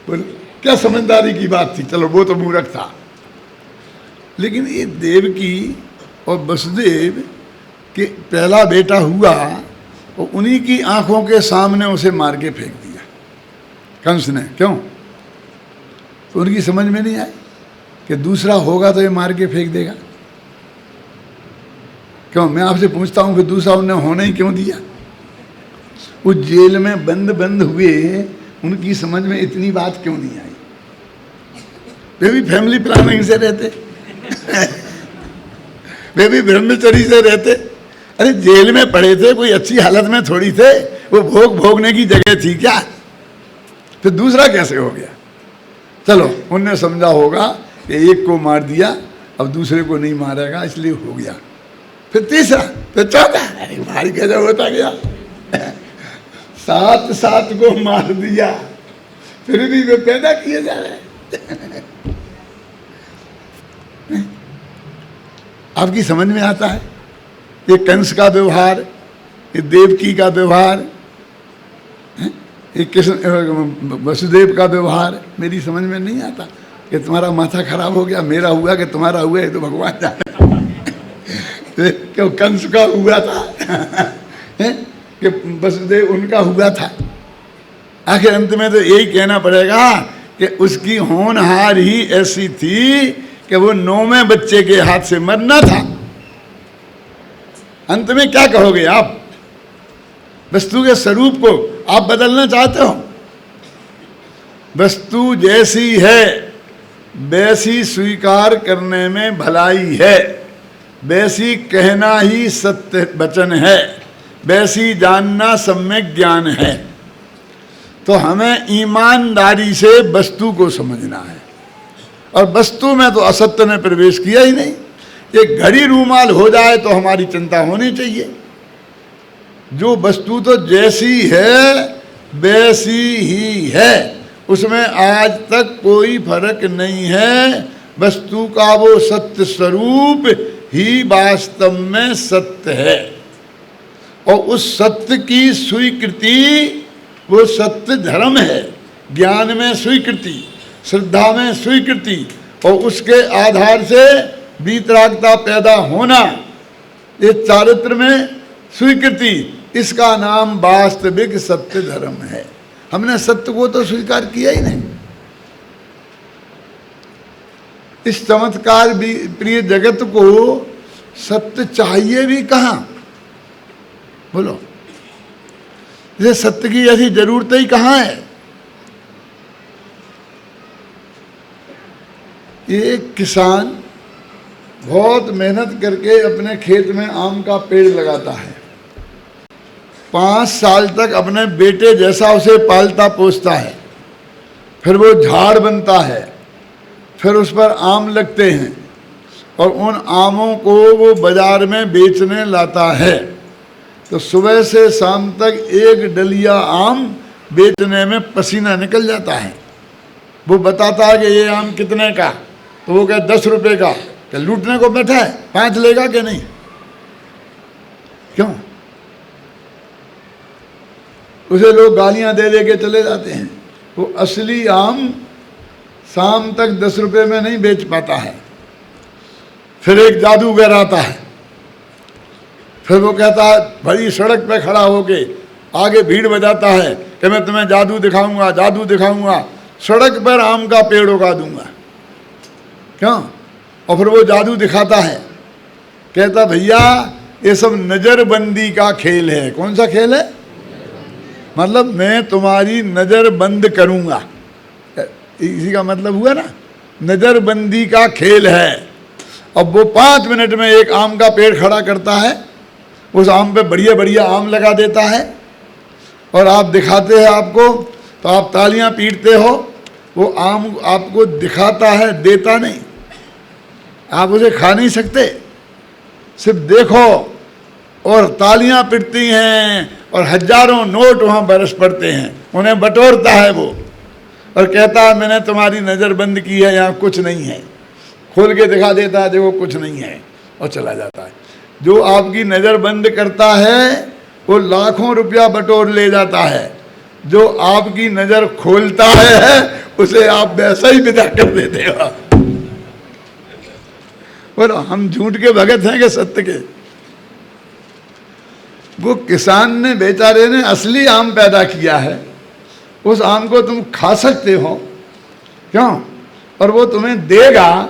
बोल क्या समझदारी की बात थी। चलो वो तो मूर्ख था, लेकिन ये देवकी और वसुदेव के पहला बेटा हुआ और उन्हीं की आंखों के सामने उसे मार के फेंक दिया कंस ने। क्यों? तो उनकी समझ में नहीं आई कि दूसरा होगा तो ये मार के फेंक देगा। क्यों? मैं आपसे पूछता हूं कि दूसरा उन्हें होने ही क्यों दिया? वो जेल में बंद हुए, उनकी समझ में इतनी बात क्यों नहीं आई? वे भी फैमिली प्लानिंग से रहते वे भी ब्रह्मचर्य से रहते। अरे जेल में पड़े थे, कोई अच्छी हालत में थोड़ी थे, वो भोगने की जगह थी क्या? फिर दूसरा कैसे हो गया? चलो उनने समझा होगा कि एक को मार दिया, अब दूसरे को नहीं मारेगा, इसलिए हो गया। फिर तीसरा, फिर चौथा, अरे भाई गजब होता गया। 7 को मार दिया, फिर भी वे पैदा किए जा रहे हैं। आपकी समझ में आता है ये कंस का व्यवहार, ये देवकी का व्यवहार, ये कृष्ण वसुदेव का व्यवहार मेरी समझ में नहीं आता। कि तुम्हारा माथा खराब हो गया, मेरा हुआ कि तुम्हारा हुआ, ये तो भगवान जाने। क्यों कंस का हुआ था कि वसुदेव उनका हुआ था। आखिर अंत में तो यही कहना पड़ेगा कि उसकी होनहार ही ऐसी थी कि वो 9वें बच्चे के हाथ से मरना था। अंत में क्या कहोगे आप? वस्तु के स्वरूप को आप बदलना चाहते हो? वस्तु जैसी है वैसी स्वीकार करने में भलाई है, वैसी कहना ही सत्य वचन है, वैसी जानना सम्यक ज्ञान है। तो हमें ईमानदारी से वस्तु को समझना है, और वस्तु में तो असत्य ने प्रवेश किया ही नहीं। एक घड़ी रूमाल हो जाए तो हमारी चिंता होनी चाहिए। जो वस्तु तो जैसी है वैसी ही है, उसमें आज तक कोई फर्क नहीं है। वस्तु का वो सत्य स्वरूप ही वास्तव में सत्य है, और उस सत्य की स्वीकृति वो सत्य धर्म है। ज्ञान में स्वीकृति, श्रद्धा में स्वीकृति, और उसके आधार से वीतरागता पैदा होना, ये चारित्र में स्वीकृति, इसका नाम वास्तविक सत्य धर्म है। हमने सत्य को तो स्वीकार किया ही नहीं। इस चमत्कार भी प्रिय जगत को सत्य चाहिए भी कहाँ? बोलो, ये सत्य की ऐसी जरूरत ही कहाँ है? एक किसान बहुत मेहनत करके अपने खेत में आम का पेड़ लगाता है। 5 साल तक अपने बेटे जैसा उसे पालता पोसता है, फिर वो झाड़ बनता है, फिर उस पर आम लगते हैं, और उन आमों को वो बाजार में बेचने लाता है। तो सुबह से शाम तक एक डलिया आम बेचने में पसीना निकल जाता है। वो बताता है कि ये आम कितने का, तो वो कहे 10 रुपये का। कि लूटने को बैठा है, 5 लेगा कि नहीं? क्यों? उसे लोग गालियां दे दे के चले जाते हैं। वो असली आम शाम तक 10 रुपये में नहीं बेच पाता है। फिर एक जादूगर आता है, फिर वो कहता है, बड़ी सड़क पे खड़ा होके आगे भीड़ बजाता है कि मैं तुम्हें जादू दिखाऊंगा, जादू दिखाऊंगा, सड़क पर आम का पेड़ उगा दूंगा। क्यों? और फिर वो जादू दिखाता है, कहता भैया ये सब नज़रबंदी का खेल है। कौन सा खेल है? मतलब मैं तुम्हारी नज़र बंद करूंगा, इसी का मतलब हुआ ना, नज़रबंदी का खेल है। अब वो 5 मिनट में एक आम का पेड़ खड़ा करता है, उस आम पे बढ़िया बढ़िया आम लगा देता है, और आप दिखाते हैं आपको, तो आप तालियां पीटते हो। वो आम आपको दिखाता है, देता नहीं। आप उसे खा नहीं सकते, सिर्फ देखो, और तालियां पिटती हैं, और हजारों नोट वहाँ बरस पड़ते हैं। उन्हें बटोरता है वो, और कहता है मैंने तुम्हारी नज़र बंद की है, यहाँ कुछ नहीं है। खोल के दिखा देता है, देखो कुछ नहीं है, और चला जाता है। जो आपकी नज़र बंद करता है वो लाखों रुपया बटोर ले जाता है। जो आपकी नज़र खोलता है उसे आप वैसा ही विदा कर देते हो। बोलो, हम झूठ के भगत हैं कि सत्य के? वो किसान ने, बेचारे ने असली आम पैदा किया है, उस आम को तुम खा सकते हो, क्यों? और वो तुम्हें देगा,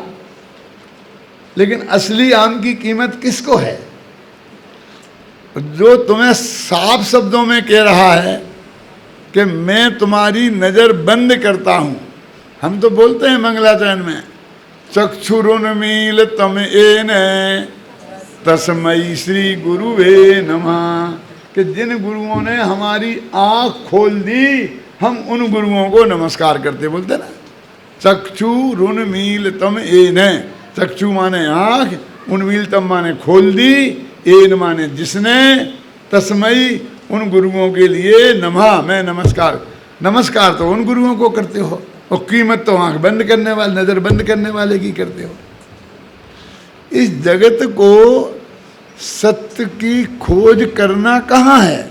लेकिन असली आम की कीमत किसको है? जो तुम्हें साफ शब्दों में कह रहा है कि मैं तुम्हारी नज़र बंद करता हूं। हम तो बोलते हैं मंगलाचरण में, चक्षुरुन्मील तम एन तस्मै श्री गुरुवे नमः, कि जिन गुरुओं ने हमारी आँख खोल दी, हम उन गुरुओं को नमस्कार करते। बोलते ना, चक्षुरुन्मील तम एन, चक्षु माने आँख, उन्मील तम माने खोल दी, एन माने जिसने, तस्मई उन गुरुओं के लिए, नमः मैं नमस्कार। नमस्कार तो उन गुरुओं को करते हो, और कीमत तो आंख बंद करने वाले, नजर बंद करने वाले की करते हो। इस जगत को सत्य की खोज करना कहाँ है?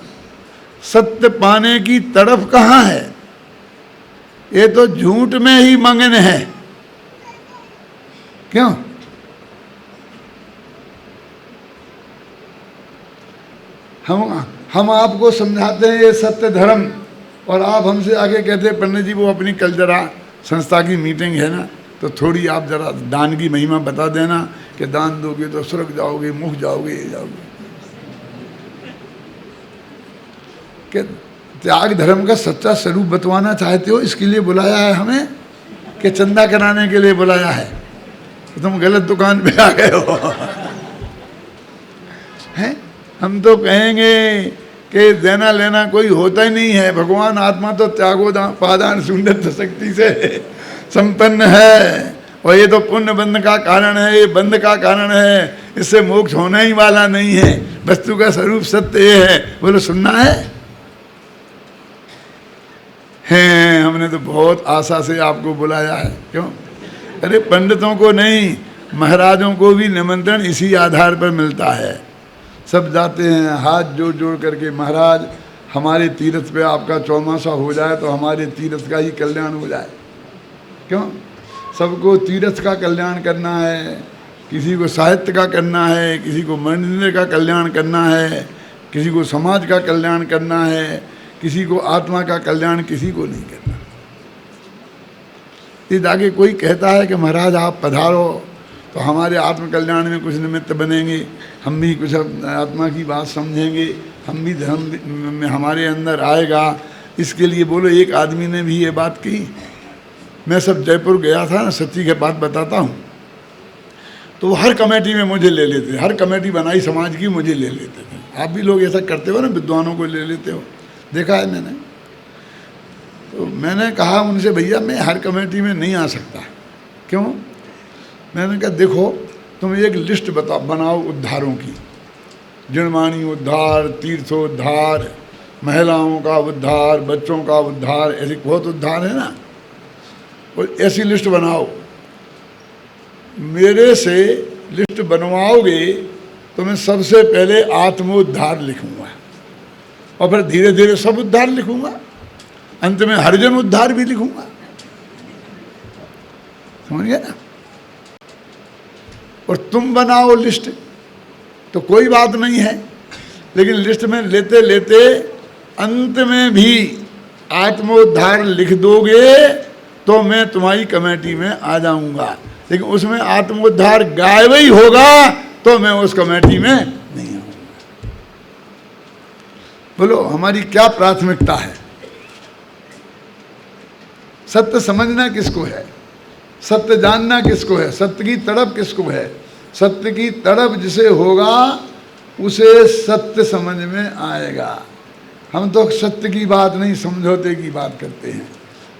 सत्य पाने की तरफ कहाँ है? ये तो झूठ में ही मगन है। क्यों? हम आपको समझाते हैं ये सत्य धर्म, और आप हमसे आके कहते पंडित जी वो अपनी कल जरा संस्था की मीटिंग है ना, तो थोड़ी आप जरा दान की महिमा बता देना कि दान दोगे तो स्वर्ग जाओगे, मुख जाओगे, ये जाओगे। कि त्याग धर्म का सच्चा स्वरूप बतवाना चाहते हो, इसके लिए बुलाया है हमें कि चंदा कराने के लिए बुलाया है? तो तुम गलत दुकान पे आ गए हो। हैं? हम तो कहेंगे कि देना लेना कोई होता ही नहीं है। भगवान आत्मा तो त्यागोदान पादान सुंदर शक्ति से संपन्न है, और ये तो पुण्य बंध का कारण है, ये बंध का कारण है, इससे मोक्ष होने ही वाला नहीं है। वस्तु का स्वरूप सत्य ये है। बोलो सुनना है? हैं, हमने तो बहुत आशा से आपको बुलाया है। क्यों? अरे पंडितों को नहीं, महाराजों को भी निमंत्रण इसी आधार पर मिलता है। सब जाते हैं हाथ जोड़ जोड़ करके, महाराज हमारे तीर्थ पे आपका चौमासा हो जाए तो हमारे तीर्थ का ही कल्याण हो जाए। क्यों? सबको तीर्थ का कल्याण करना है, किसी को साहित्य का करना है, किसी को मंदिर का कल्याण करना है, किसी को समाज का कल्याण करना है, किसी को आत्मा का कल्याण किसी को नहीं करना। ये जाके कोई कहता है कि महाराज आप पधारो तो हमारे आत्म कल्याण में कुछ निमित्त बनेंगे, हम भी कुछ आत्मा की बात समझेंगे, हम भी धर्म में हमारे अंदर आएगा। इसके लिए बोलो एक आदमी ने भी ये बात की। मैं सब जयपुर गया था ना, सच्ची की बात बताता हूँ, तो वो हर कमेटी में मुझे ले लेते थे। हर कमेटी बनाई समाज की, मुझे ले लेते थे। आप भी लोग ऐसा करते हो ना, विद्वानों को ले लेते हो, देखा है मैंने। तो मैंने कहा उनसे, भैया मैं हर कमेटी में नहीं आ सकता। क्यों? मैंने कहा देखो तुम एक लिस्ट बनाओ उद्धारों की, जिणवाणी उद्धार, तीर्थोद्धार, महिलाओं का उद्धार, बच्चों का उद्धार, ऐसे बहुत उद्धार है ना, और ऐसी लिस्ट बनाओ। मेरे से लिस्ट बनवाओगे तो मैं सबसे पहले आत्मोद्धार लिखूंगा, और फिर धीरे धीरे सब उद्धार लिखूंगा, अंत में हरिजन उद्धार भी लिखूंगा। समझ गया ना? और तुम बनाओ लिस्ट तो कोई बात नहीं है, लेकिन लिस्ट में लेते लेते अंत में भी आत्मोद्धार लिख दोगे तो मैं तुम्हारी कमेटी में आ जाऊंगा। लेकिन उसमें आत्मोद्धार गायब ही होगा तो मैं उस कमेटी में नहीं आऊंगा। बोलो हमारी क्या प्राथमिकता है? सत्य समझना किसको है? सत्य जानना किसको है? सत्य की तड़प किसको है? सत्य की तड़प जिसे होगा उसे सत्य समझ में आएगा। हम तो सत्य की बात नहीं, समझौते की बात करते हैं।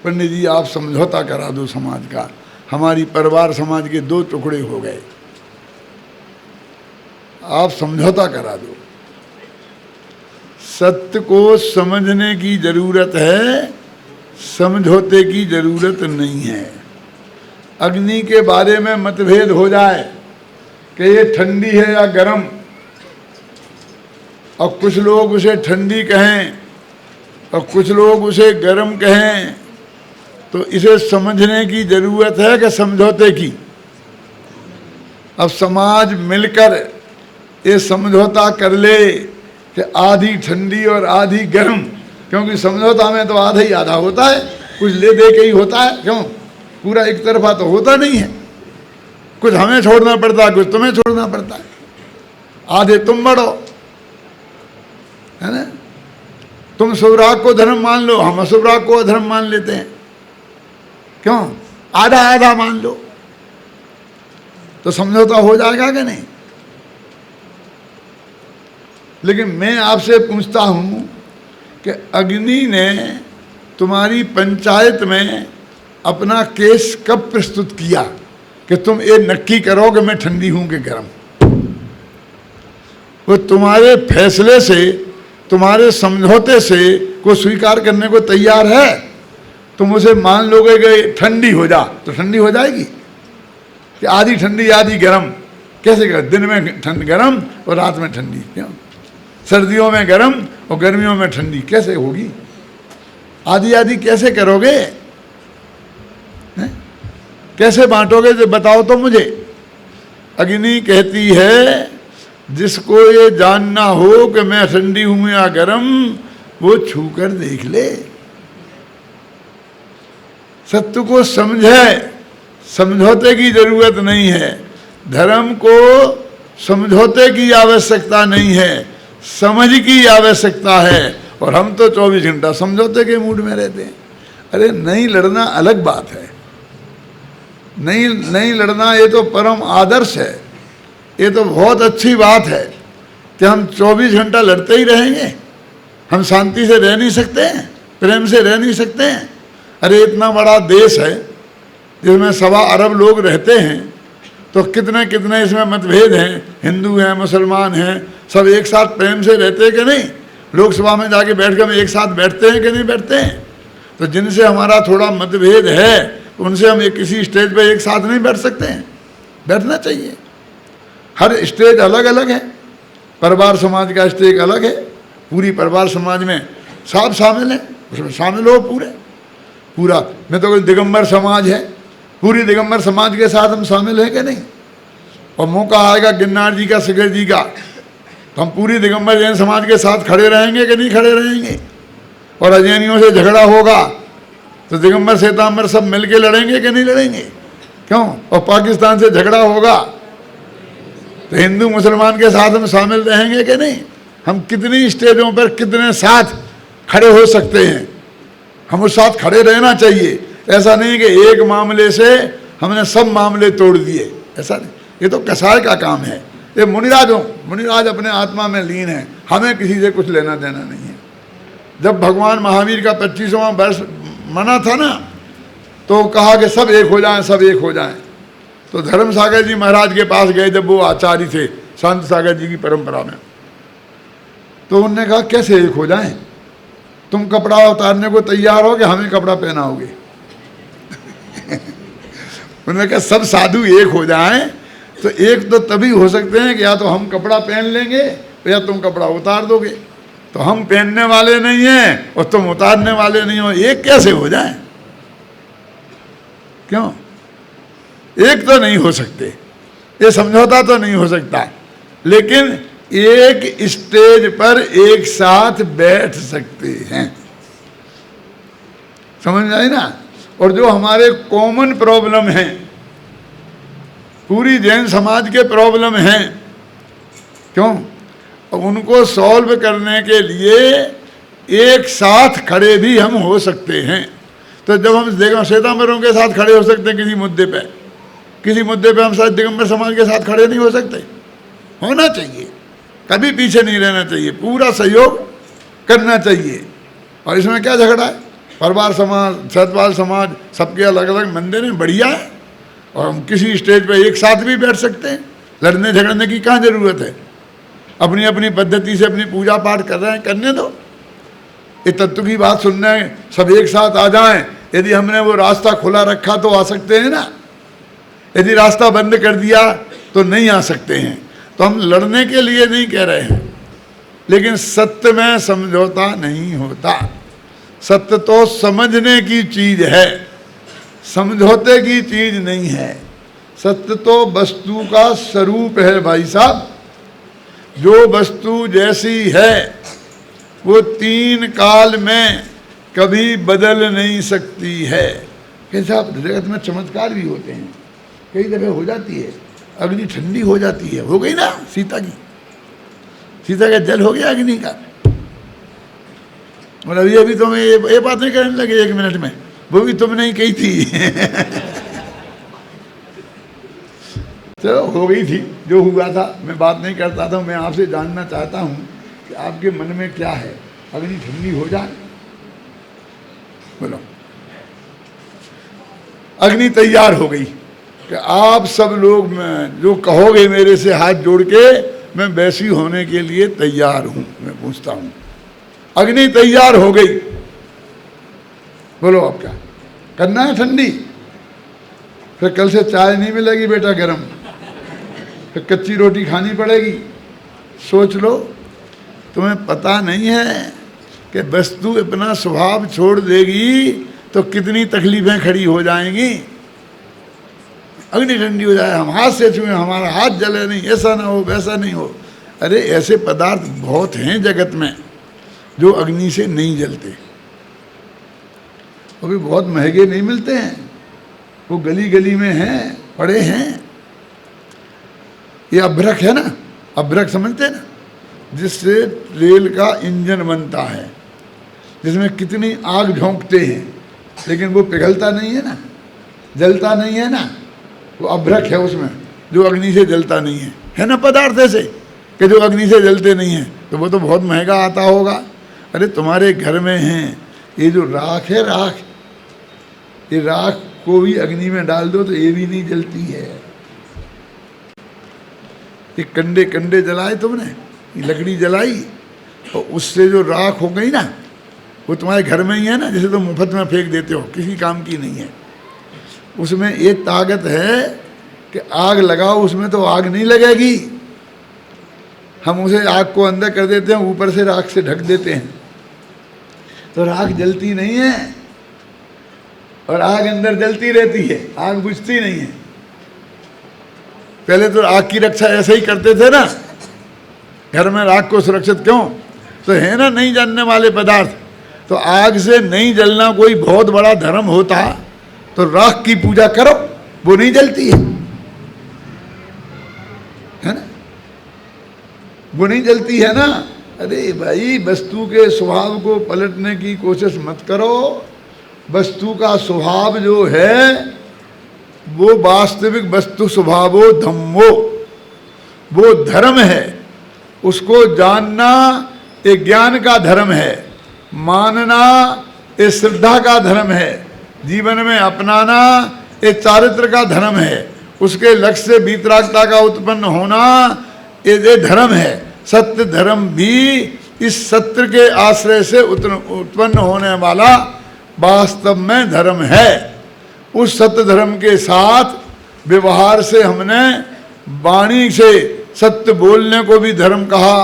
पंडित जी आप समझौता करा दो समाज का। हमारी परिवार समाज के 2 टुकड़े हो गए, आप समझौता करा दो। सत्य को समझने की जरूरत है, समझौते की जरूरत नहीं है। अग्नि के बारे में मतभेद हो जाए कि ये ठंडी है या गर्म, और कुछ लोग उसे ठंडी कहें और कुछ लोग उसे गर्म कहें, तो इसे समझने की जरूरत है कि समझौते की। अब समाज मिलकर ये समझौता कर ले कि आधी ठंडी और आधी गर्म, क्योंकि समझौता में तो आधा ही आधा होता है, कुछ ले दे के ही होता है। क्यों? पूरा एक तरफा तो होता नहीं है, कुछ हमें छोड़ना पड़ता है, कुछ तुम्हें छोड़ना पड़ता है। आधे तुम बढ़ो, है ना? तुम सुराग को धर्म मान लो, हम असुराग को अधर्म मान लेते हैं। क्यों? आधा आधा मान लो तो समझौता हो जाएगा कि नहीं? लेकिन मैं आपसे पूछता हूं कि अग्नि ने तुम्हारी पंचायत में अपना केस कब प्रस्तुत किया कि तुम ये नक्की करो कि मैं ठंडी हूं कि गर्म? वो तुम्हारे फैसले से, तुम्हारे समझौते से को स्वीकार करने को तैयार है। तुम उसे मान लोगे कि ठंडी हो जा तो ठंडी हो जाएगी, कि आधी ठंडी आधी गर्म कैसे कर? दिन में ठंड गर्म और रात में ठंडी। क्यों? सर्दियों में गर्म और गर्मियों में ठंडी कैसे होगी? आधी आधी कैसे करोगे? कैसे बांटोगे? जो बताओ तो मुझे। अग्नि कहती है जिसको ये जानना हो कि मैं ठंडी हूं या गर्म, वो छू कर देख ले। सत्य को समझे, समझौते की जरूरत नहीं है। धर्म को समझौते की आवश्यकता नहीं है, समझ की आवश्यकता है। और हम तो 24 घंटा समझौते के मूड में रहते हैं। अरे नहीं लड़ना अलग बात है, नहीं लड़ना ये तो परम आदर्श है, ये तो बहुत अच्छी बात है कि हम 24 घंटा लड़ते ही रहेंगे। हम शांति से रह नहीं सकते हैं, प्रेम से रह नहीं सकते हैं। अरे इतना बड़ा देश है जिसमें 1.25 अरब लोग रहते हैं, तो कितने कितने इसमें मतभेद हैं, हिंदू हैं, मुसलमान हैं, सब एक साथ प्रेम से रहते हैं कि नहीं? लोकसभा में जाके बैठ कर हम एक साथ बैठते हैं कि नहीं बैठते हैं? तो जिनसे हमारा थोड़ा मतभेद है उनसे हम किसी स्टेज पे एक साथ नहीं बैठ सकते हैं? बैठना चाहिए। हर स्टेज अलग अलग है। परिवार समाज का स्टेज अलग है, पूरी परिवार समाज में सब शामिल हैं, उसमें शामिल हो पूरा। मैं तो कोई दिगंबर समाज है, पूरी दिगंबर समाज के साथ हम शामिल हैं कि नहीं? और मौका आएगा गिरनार जी का, शिखर जी का, तो हम पूरी दिगंबर जैन समाज के साथ खड़े रहेंगे कि नहीं खड़े रहेंगे? और अजैनियों से झगड़ा होगा तो दिगंबर श्वेतांबर सब मिलके लड़ेंगे कि नहीं लड़ेंगे? क्यों? और पाकिस्तान से झगड़ा होगा तो हिंदू मुसलमान के साथ हम शामिल रहेंगे कि नहीं? हम कितनी स्टेजों पर कितने साथ खड़े हो सकते हैं? हम उस साथ खड़े रहना चाहिए। ऐसा नहीं कि एक मामले से हमने सब मामले तोड़ दिए, ऐसा नहीं। ये तो कसाई का काम है। ये मुनिराज अपने आत्मा में लीन है, हमें किसी से कुछ लेना देना नहीं है। जब भगवान महावीर का 25वां वर्ष मना था ना, तो कहा कि सब एक हो जाएं, सब एक हो जाएं। तो धर्म सागर जी महाराज के पास गए, जब वो आचार्य थे संत सागर जी की परंपरा में, तो उन्होंने कहा कैसे एक हो जाएं? तुम कपड़ा उतारने को तैयार हो कि हमें कपड़ा पहनाओगे? उन्होंने कहा सब साधु एक हो जाएं तो एक तो तभी हो सकते हैं कि या तो हम कपड़ा पहन लेंगे या तुम कपड़ा उतार दोगे। तो हम पहनने वाले नहीं हैं और तुम उतारने वाले नहीं हो, एक कैसे हो जाए? क्यों? एक तो नहीं हो सकते, ये समझौता तो नहीं हो सकता, लेकिन एक स्टेज पर एक साथ बैठ सकते हैं। समझ आए ना? और जो हमारे कॉमन प्रॉब्लम हैं, पूरी जैन समाज के प्रॉब्लम हैं, क्यों? उनको सॉल्व करने के लिए एक साथ खड़े भी हम हो सकते हैं। तो जब हम देखो श्वेतांबरों के साथ खड़े हो सकते हैं किसी मुद्दे पे हम शायद दिगंबर समाज के साथ खड़े नहीं हो सकते। होना चाहिए, कभी पीछे नहीं रहना चाहिए, पूरा सहयोग करना चाहिए। और इसमें क्या झगड़ा है? परिवार समाज, सतपाल समाज, सबके अलग अलग मंदिर हैं, बढ़िया है। और हम किसी स्टेज पे एक साथ भी बैठ सकते हैं। लड़ने झगड़ने की कहाँ जरूरत है? अपनी अपनी पद्धति से अपनी पूजा पाठ कर रहे हैं, करने दो। ये तत्व की बात सुनने सब एक साथ आ जाएं। यदि हमने वो रास्ता खुला रखा तो आ सकते हैं ना, यदि रास्ता बंद कर दिया तो नहीं आ सकते हैं। तो हम लड़ने के लिए नहीं कह रहे हैं, लेकिन सत्य में समझौता नहीं होता। सत्य तो समझने की चीज है, समझौते की चीज नहीं है। सत्य तो वस्तु का स्वरूप है भाई साहब। जो वस्तु जैसी है वो 3 काल में कभी बदल नहीं सकती है। कैसे आप जगत में चमत्कार भी होते हैं, कई दफे हो जाती है, अग्नि ठंडी हो जाती है, हो गई ना सीता का जल हो गया अग्नि का। और अभी तो मैं ये बात नहीं करने लगे 1 मिनट में, वो भी तुमने ही कही थी। चलो हो गई थी, जो हुआ था। मैं बात नहीं करता था, मैं आपसे जानना चाहता हूँ कि आपके मन में क्या है। अग्नि ठंडी हो जाए, बोलो। अग्नि तैयार हो गई कि आप सब लोग जो कहोगे मेरे से हाथ जोड़ के, मैं वैसी होने के लिए तैयार हूँ। मैं पूछता हूँ, अग्नि तैयार हो गई, बोलो अब क्या करना है? ठंडी। फिर कल से चाय नहीं मिलेगी बेटा गरम, फिर कच्ची रोटी खानी पड़ेगी। सोच लो, तुम्हें पता नहीं है कि वस्तु अपना स्वभाव छोड़ देगी तो कितनी तकलीफें खड़ी हो जाएंगी। अग्नि ठंडी हो जाए, हम हाथ से छुए, हमारा हाथ जले नहीं, ऐसा ना हो वैसा नहीं हो। अरे ऐसे पदार्थ बहुत हैं जगत में जो अग्नि से नहीं जलते। वो भी बहुत महंगे नहीं मिलते हैं, वो गली गली में हैं, पड़े हैं। ये अभ्रक है ना, अभ्रक समझते हैं ना, जिससे रेल का इंजन बनता है, जिसमें कितनी आग झोंकते हैं लेकिन वो पिघलता नहीं है ना, जलता नहीं है ना, वो अभ्रक है उसमें, जो अग्नि से जलता नहीं है ना पदार्थ ऐसे कि जो अग्नि से जलते नहीं है, तो वो तो बहुत महंगा आता होगा। अरे तुम्हारे घर में हैं ये जो राख है, राख, ये राख को भी अग्नि में डाल दो तो ये भी नहीं जलती है। ये कंडे कंडे जलाए तुमने, ये लकड़ी जलाई और उससे जो राख हो गई ना, वो तुम्हारे घर में ही है ना, जैसे तुम मुफ्त में फेंक देते हो, किसी काम की नहीं है। उसमें ये ताकत है कि आग लगाओ उसमें तो आग नहीं लगेगी, हम उसे आग को अंदर कर देते हैं, ऊपर से राख से ढक देते हैं तो राख जलती नहीं है, और आग अंदर जलती रहती है, आग बुझती नहीं है। पहले तो आग की रक्षा ऐसे ही करते थे ना, घर में राख को सुरक्षित क्यों, तो है ना नहीं जानने वाले पदार्थ। तो आग से नहीं जलना कोई बहुत बड़ा धर्म होता तो राख की पूजा करो, वो नहीं जलती है ना, वो नहीं जलती है ना। अरे भाई, वस्तु के स्वभाव को पलटने की कोशिश मत करो। वस्तु का स्वभाव जो है वो वास्तविक वस्तु स्वभावो धम्मो, वो धर्म है, उसको जानना एक ज्ञान का धर्म है, मानना एक श्रद्धा का धर्म है, जीवन में अपनाना एक चारित्र का धर्म है, उसके लक्ष्य से वीतरागता का उत्पन्न होना ये धर्म है। सत्य धर्म भी इस सत्य के आश्रय से उत्पन्न होने वाला वास्तव में धर्म है। उस सत्य धर्म के साथ व्यवहार से हमने वाणी से सत्य बोलने को भी धर्म कहा,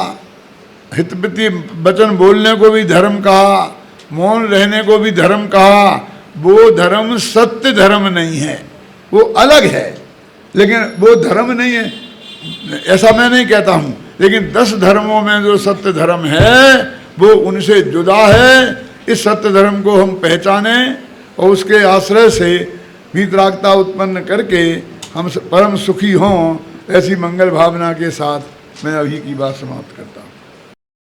हितपति वचन बोलने को भी धर्म कहा, मौन रहने को भी धर्म कहा। वो धर्म सत्य धर्म नहीं है, वो अलग है, लेकिन वो धर्म नहीं है ऐसा मैं नहीं कहता हूँ। लेकिन 10 धर्मों में जो सत्य धर्म है वो उनसे जुदा है। इस सत्य धर्म को हम पहचाने और उसके आश्रय से वीतरागता उत्पन्न करके हम परम सुखी हों, ऐसी मंगल भावना के साथ मैं अभी की बात समाप्त करता हूँ।